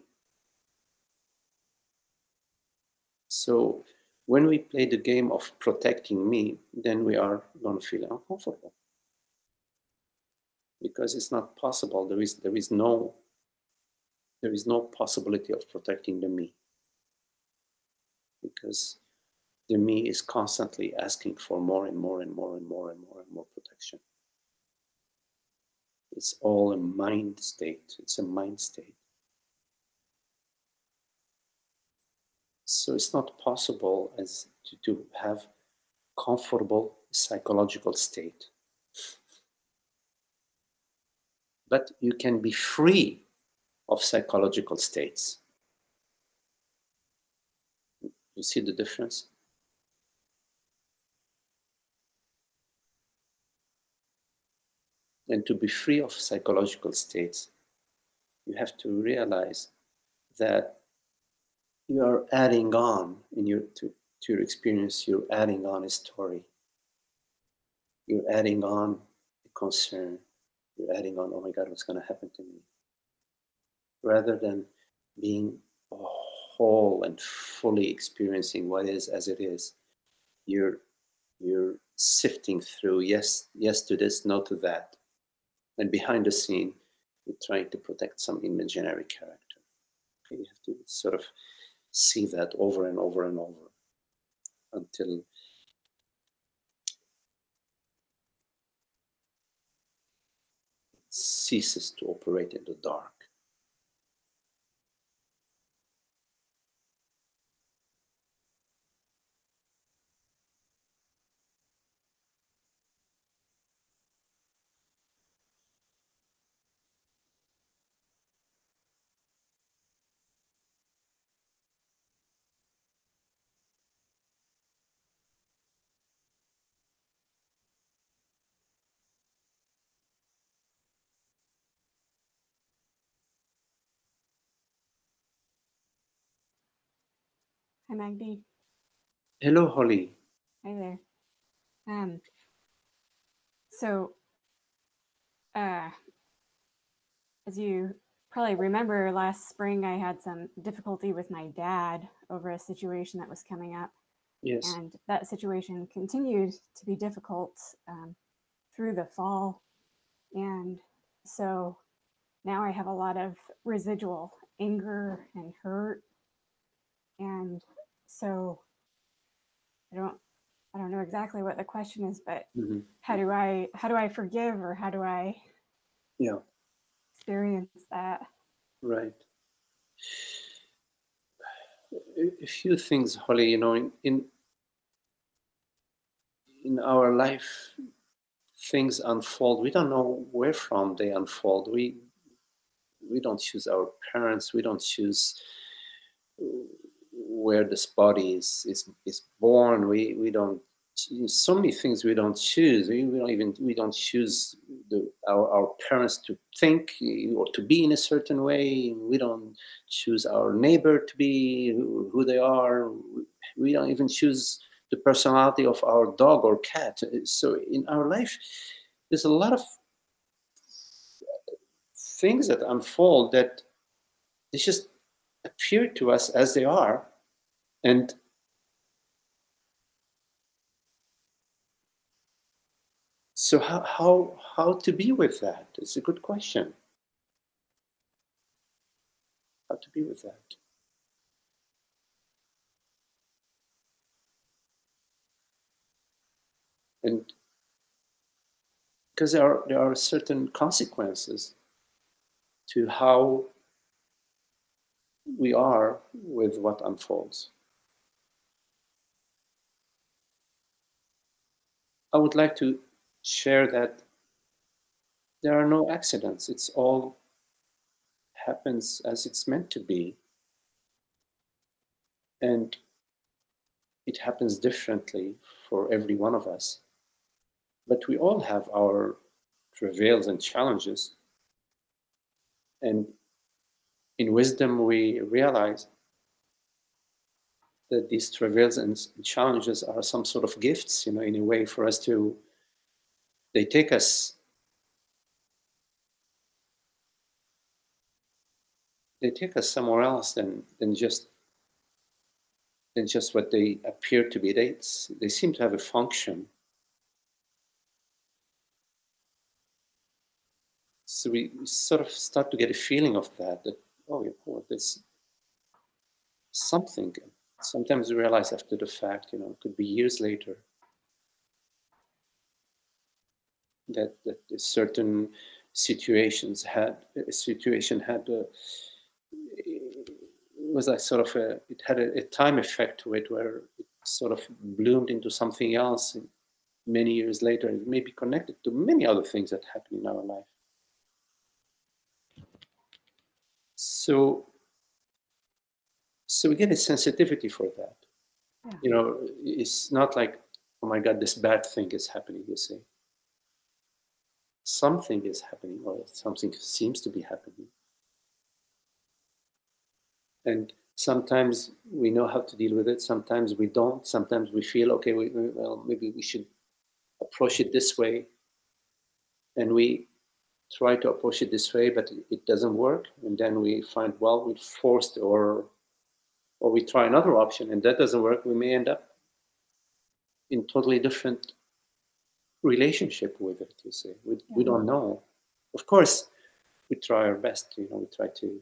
So when we play the game of protecting me, then we are going to feel uncomfortable. Because it's not possible. There is no possibility of protecting the me. Because the me is constantly asking for more and more and more and more and more and more protection. It's all a mind state. It's a mind state. So it's not possible as to have comfortable psychological state. But you can be free of psychological states. You see the difference? And to be free of psychological states, you have to realize that you are adding on to your experience, you're adding on a story. You're adding on a concern. You're adding on, oh my God, what's going to happen to me? Rather than being whole and fully experiencing what is as it is, you're sifting through yes to this, no to that. And behind the scene, you're trying to protect some imaginary character. Okay, you have to sort of see that over and over and over until it ceases to operate in the dark. Hi, Magdi. Hello, Holly. Hi there. So, as you probably remember, last spring I had some difficulty with my dad over a situation that was coming up. Yes. And that situation continued to be difficult through the fall. And so now I have a lot of residual anger and hurt. And so I don't know exactly what the question is, but how do I forgive, or how do I experience that? Right. A few things, Holly, in our life, things unfold. We don't know where from they unfold. We don't choose our parents. We don't choose where this body is born. We don't. So many things we don't choose. We don't choose our parents to think or to be in a certain way. We don't choose our neighbor to be who they are. We don't even choose the personality of our dog or cat. So in our life, there's a lot of things that unfold that they just appear to us as they are. And so how to be with that? It's a good question. How to be with that? And because there are certain consequences to how we are with what unfolds. I would like to share that there are no accidents. It's all happens as it's meant to be. And it happens differently for every one of us. But we all have our travails and challenges. And in wisdom, we realize that these travails and challenges are some sort of gifts, in a way for us to, they take us somewhere else than just what they appear to be. They seem to have a function. So we sort of start to get a feeling of that there's something. Sometimes we realize after the fact, it could be years later, that a certain situation had was like sort of it had a time effect to it, where it sort of bloomed into something else many years later. It may be connected to many other things that happen in our life. So we get a sensitivity for that. Yeah. It's not like, oh my God, this bad thing is happening, you see. Something is happening, or something seems to be happening. And sometimes we know how to deal with it, sometimes we don't. Sometimes we feel, okay, well, maybe we should approach it this way. And we try to approach it this way, but it doesn't work. And then we find, well, we're forced, or we try another option, and that doesn't work. We may end up in totally different relationship with it, you see. We don't know. Of course, we try our best, we try to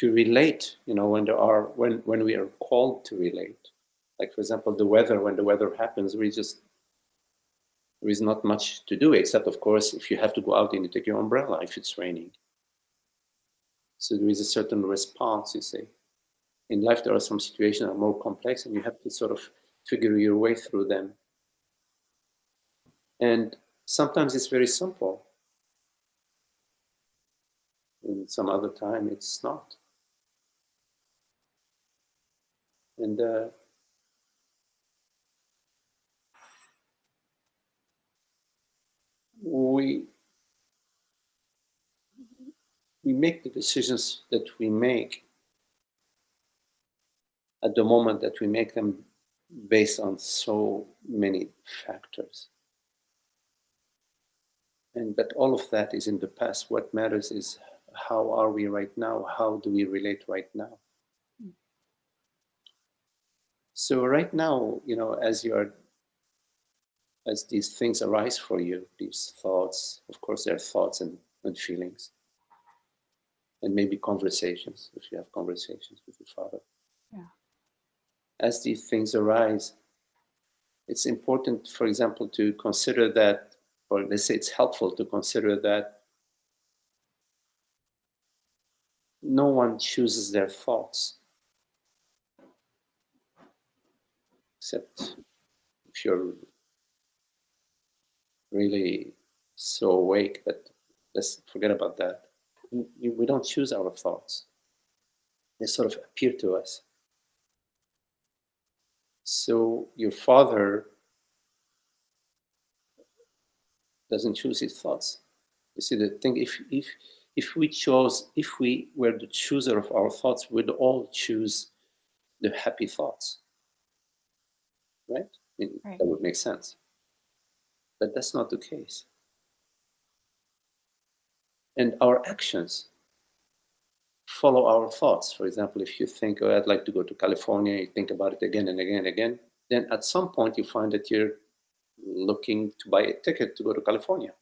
relate, when we are called to relate. Like, for example, the weather, when the weather happens, there is not much to do, except, of course, if you have to go out and you take your umbrella if it's raining. So there is a certain response, you see. In life, there are some situations that are more complex, and you have to sort of figure your way through them. And sometimes it's very simple. And some other time, it's not. And we make the decisions that we make at the moment that we make them, based on so many factors. But all of that is in the past. What matters is, how are we right now? How do we relate right now? So right now, as these things arise for you, these thoughts, of course, they're thoughts and feelings, and maybe conversations, if you have conversations with your father. Yeah. As these things arise, it's important, for example, to consider that, or let's say it's helpful to consider that no one chooses their thoughts, except if you're really so awake that, let's forget about that. We don't choose our thoughts. They sort of appear to us. So your father doesn't choose his thoughts. You see, the thing, if we were the chooser of our thoughts, we'd all choose the happy thoughts, right? Right. That would make sense. But that's not the case. And our actions follow our thoughts. For example, if you think, oh, I'd like to go to California, you think about it again and again and again, then at some point you find that you're looking to buy a ticket to go to California.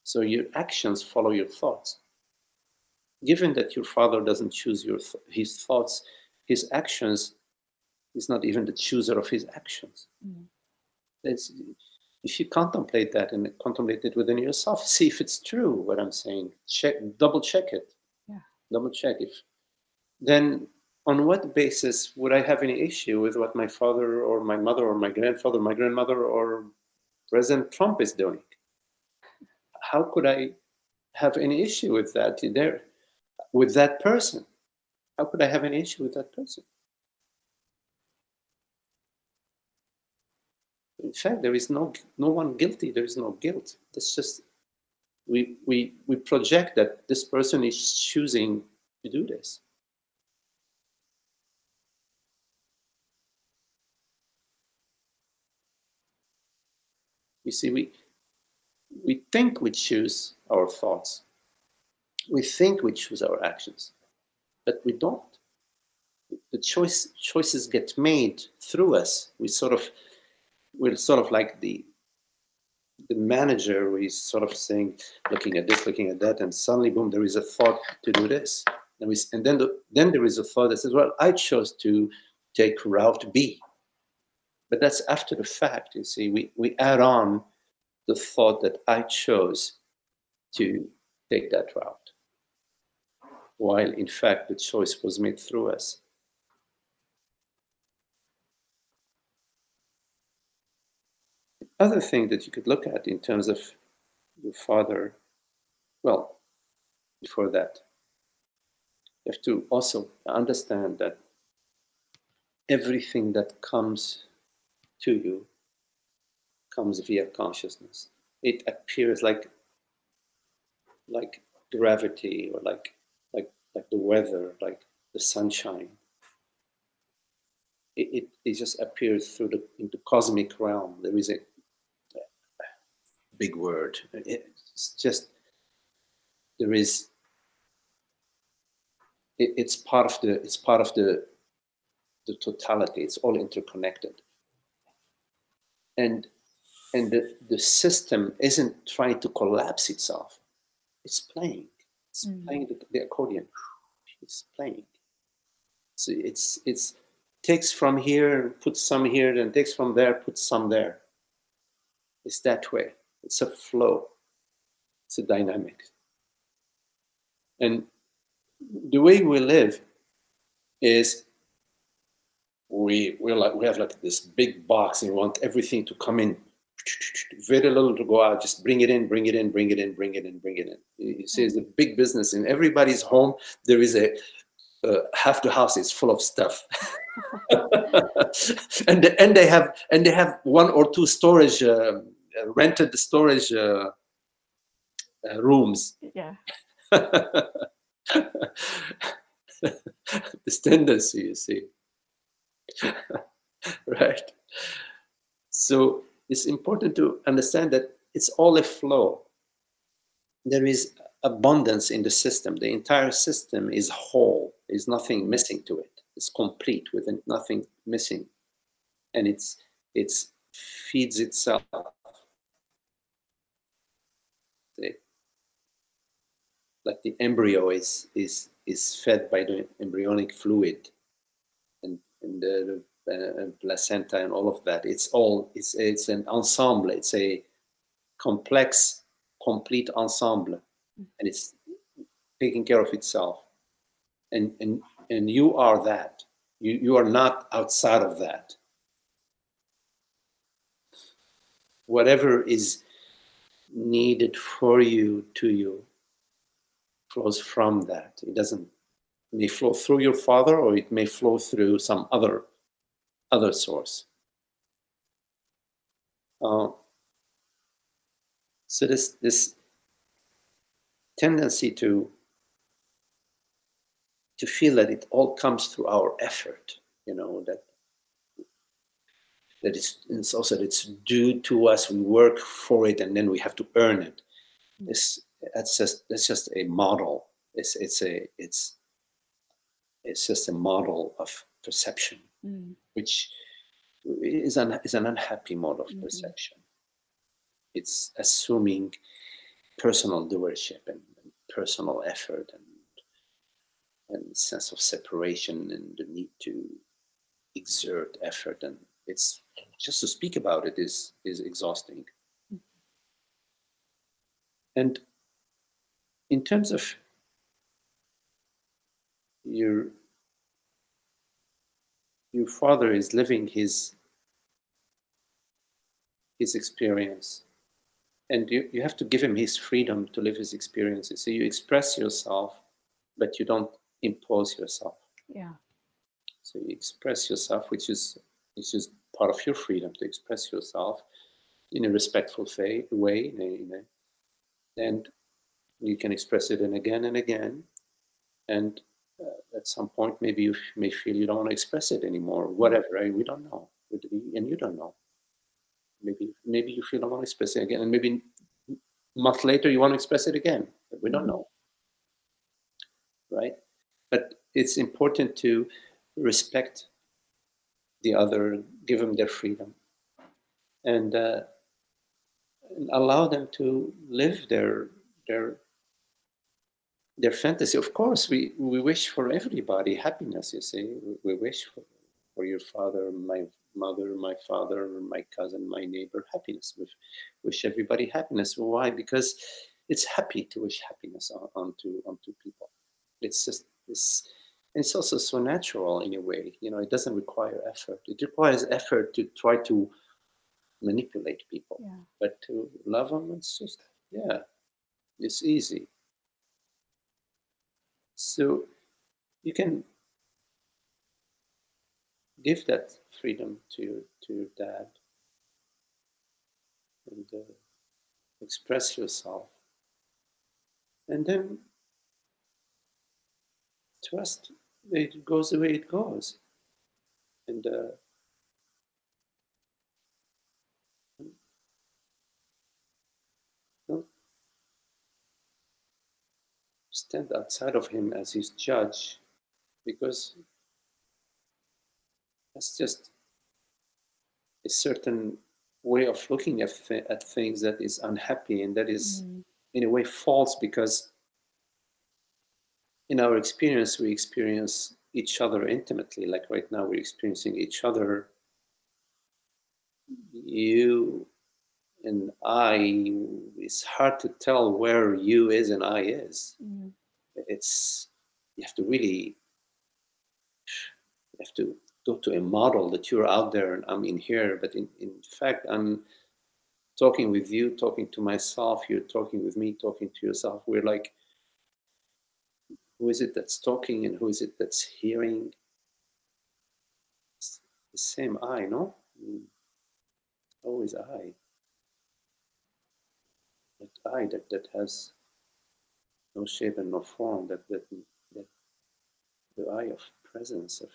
So your actions follow your thoughts. Given that your father doesn't choose his thoughts, his actions He's not even the chooser of his actions. It's, if you contemplate that and contemplate it within yourself, see if it's true what I'm saying. Double check it. Yeah. Double check it. Then on what basis would I have any issue with what my father or my mother or my grandfather, my grandmother, or President Trump is doing? How could I have any issue with that there, with that person? How could I have any issue with that person? In fact, there is no one guilty. There is no guilt. It's just we project that this person is choosing to do this. You see, we think we choose our thoughts. We think we choose our actions, but we don't. The choices get made through us. We're sort of like the manager who is sort of saying, looking at this, looking at that, and suddenly, boom, there is a thought to do this. And then there is a thought that says, well, I chose to take route B. But that's after the fact, you see. We add on the thought that I chose to take that route, while in fact the choice was made through us. Other thing that you could look at in terms of your father, well, before that, you have to also understand that everything that comes to you comes via consciousness. It appears like gravity, or like the weather, like the sunshine. It just appears through in the cosmic realm. There is a big word. It's just, there is. It's part of the totality. It's all interconnected, and the system isn't trying to collapse itself. It's playing. It's playing the accordion. It's playing. So it's takes from here, puts some here, then takes from there, puts some there. It's that way. It's a flow. It's a dynamic. And the way we live is we have like this big box, and we want everything to come in. Very little to go out. Just bring it in, bring it in, bring it in, bring it in, bring it in. You see, it's a big business. In everybody's home, there is half the house is full of stuff. and they have one or two storage rented storage rooms. Yeah. This tendency, you see. Right. So it's important to understand that it's all a flow. There is abundance in the system. The entire system is whole. There's nothing missing to it. It's complete with nothing missing. And it feeds itself. Like the embryo is fed by the embryonic fluid, and the placenta and all of that. It's an ensemble. It's a complex, complete ensemble, and it's taking care of itself. And you are that. You are not outside of that. Whatever is needed for you, to you, flows from that. It may flow through your father, or it may flow through some other source. So this tendency to feel that it all comes through our effort, that it's also that it's due to us. We work for it, and then we have to earn it. That's just a model. It's just a model of perception, which is an unhappy mode of perception. It's assuming personal doership and personal effort and sense of separation and the need to exert effort, and it's just to speak about it is exhausting. And in terms of your father is living his experience, and you have to give him his freedom to live his experiences. So you express yourself, but you don't impose yourself. Yeah. So you express yourself, which is part of your freedom to express yourself in a respectful way, and you can express it again and again. And at some point, maybe you may feel you don't want to express it anymore. Whatever, right? We don't know, and you don't know. Maybe you feel I want to express it again, and maybe a month later you want to express it again. But we don't know, right? But it's important to respect the other, give them their freedom, and allow them to live their fantasy. Of course, we wish for everybody happiness. You see, we wish for your father, my mother, my father, my cousin, my neighbor happiness. We wish everybody happiness. Why? Because it's happy to wish happiness onto people. It's just this. And it's also so natural in a way. It doesn't require effort. It requires effort to try to manipulate people, but to love them, it's just it's easy. So you can give that freedom to your dad and express yourself, and then trust that it goes the way it goes, and don't stand outside of him as his judge, because that's just a certain way of looking at things that is unhappy, and that is in a way false, because in our experience we experience each other intimately. Like right now we're experiencing each other, you and I. It's hard to tell where you is and I is. It's you have to go to a model that you're out there and I'm in here, but in fact I'm talking with you, talking to myself, you're talking with me, talking to yourself. We're like, who is it that's talking and who is it that's hearing? It's the same I, no? Always I. That I that has no shape and no form, that the I of presence, of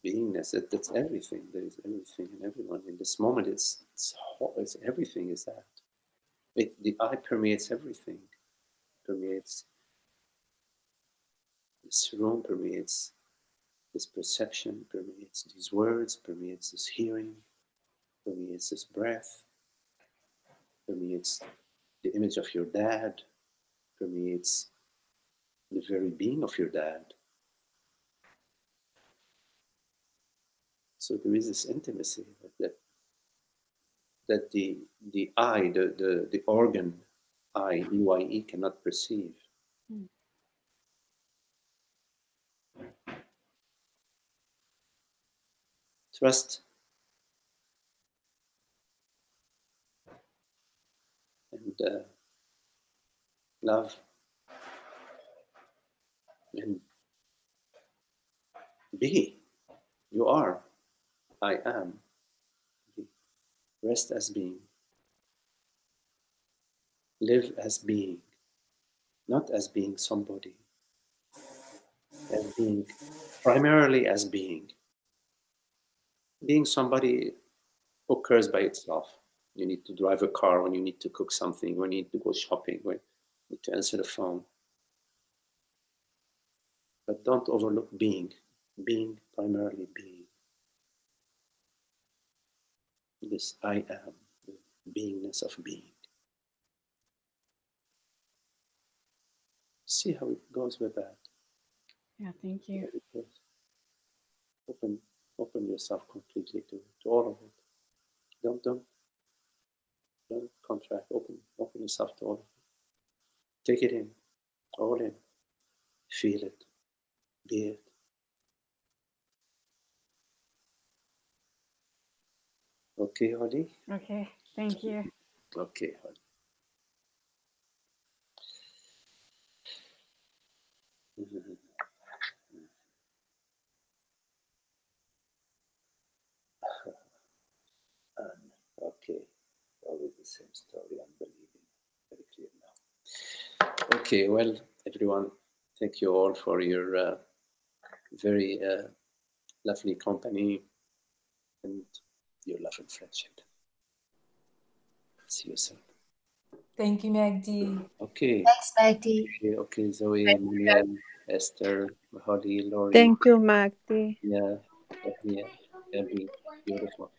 beingness, that's everything. There is everything and everyone. In this moment, it's everything is that. The I permeates everything. Permeates this room, permeates this perception, permeates these words, permeates this hearing, permeates this breath, permeates the image of your dad, permeates the very being of your dad. So there is this intimacy that the I, the organ I, EYE, cannot perceive. Trust and love and be. You are. I am. Rest as being. Live as being. Not as being somebody. As being. Primarily as being. Being somebody occurs by itself. You need to drive a car, when you need to cook something, when you need to go shopping, when you need to answer the phone. But don't overlook being. Being, primarily being. This I am, the beingness of being. See how it goes with that. Yeah, thank you. Open yourself completely to all of it. Don't contract. Open yourself to all of it. Take it in, all in. Feel it. Be it. Okay, Holly? Okay, thank you. Okay, Holly. Okay, always the same story, unbelieving. Very clear now. Okay, well, everyone, thank you all for your very lovely company and your love and friendship. See you soon. Thank you, Magdi. Okay. Thanks, Magdi. Okay, Zoe, Miriam, Esther, Holly, Laurie. Thank you, Magdi. Yeah, Abby, beautiful.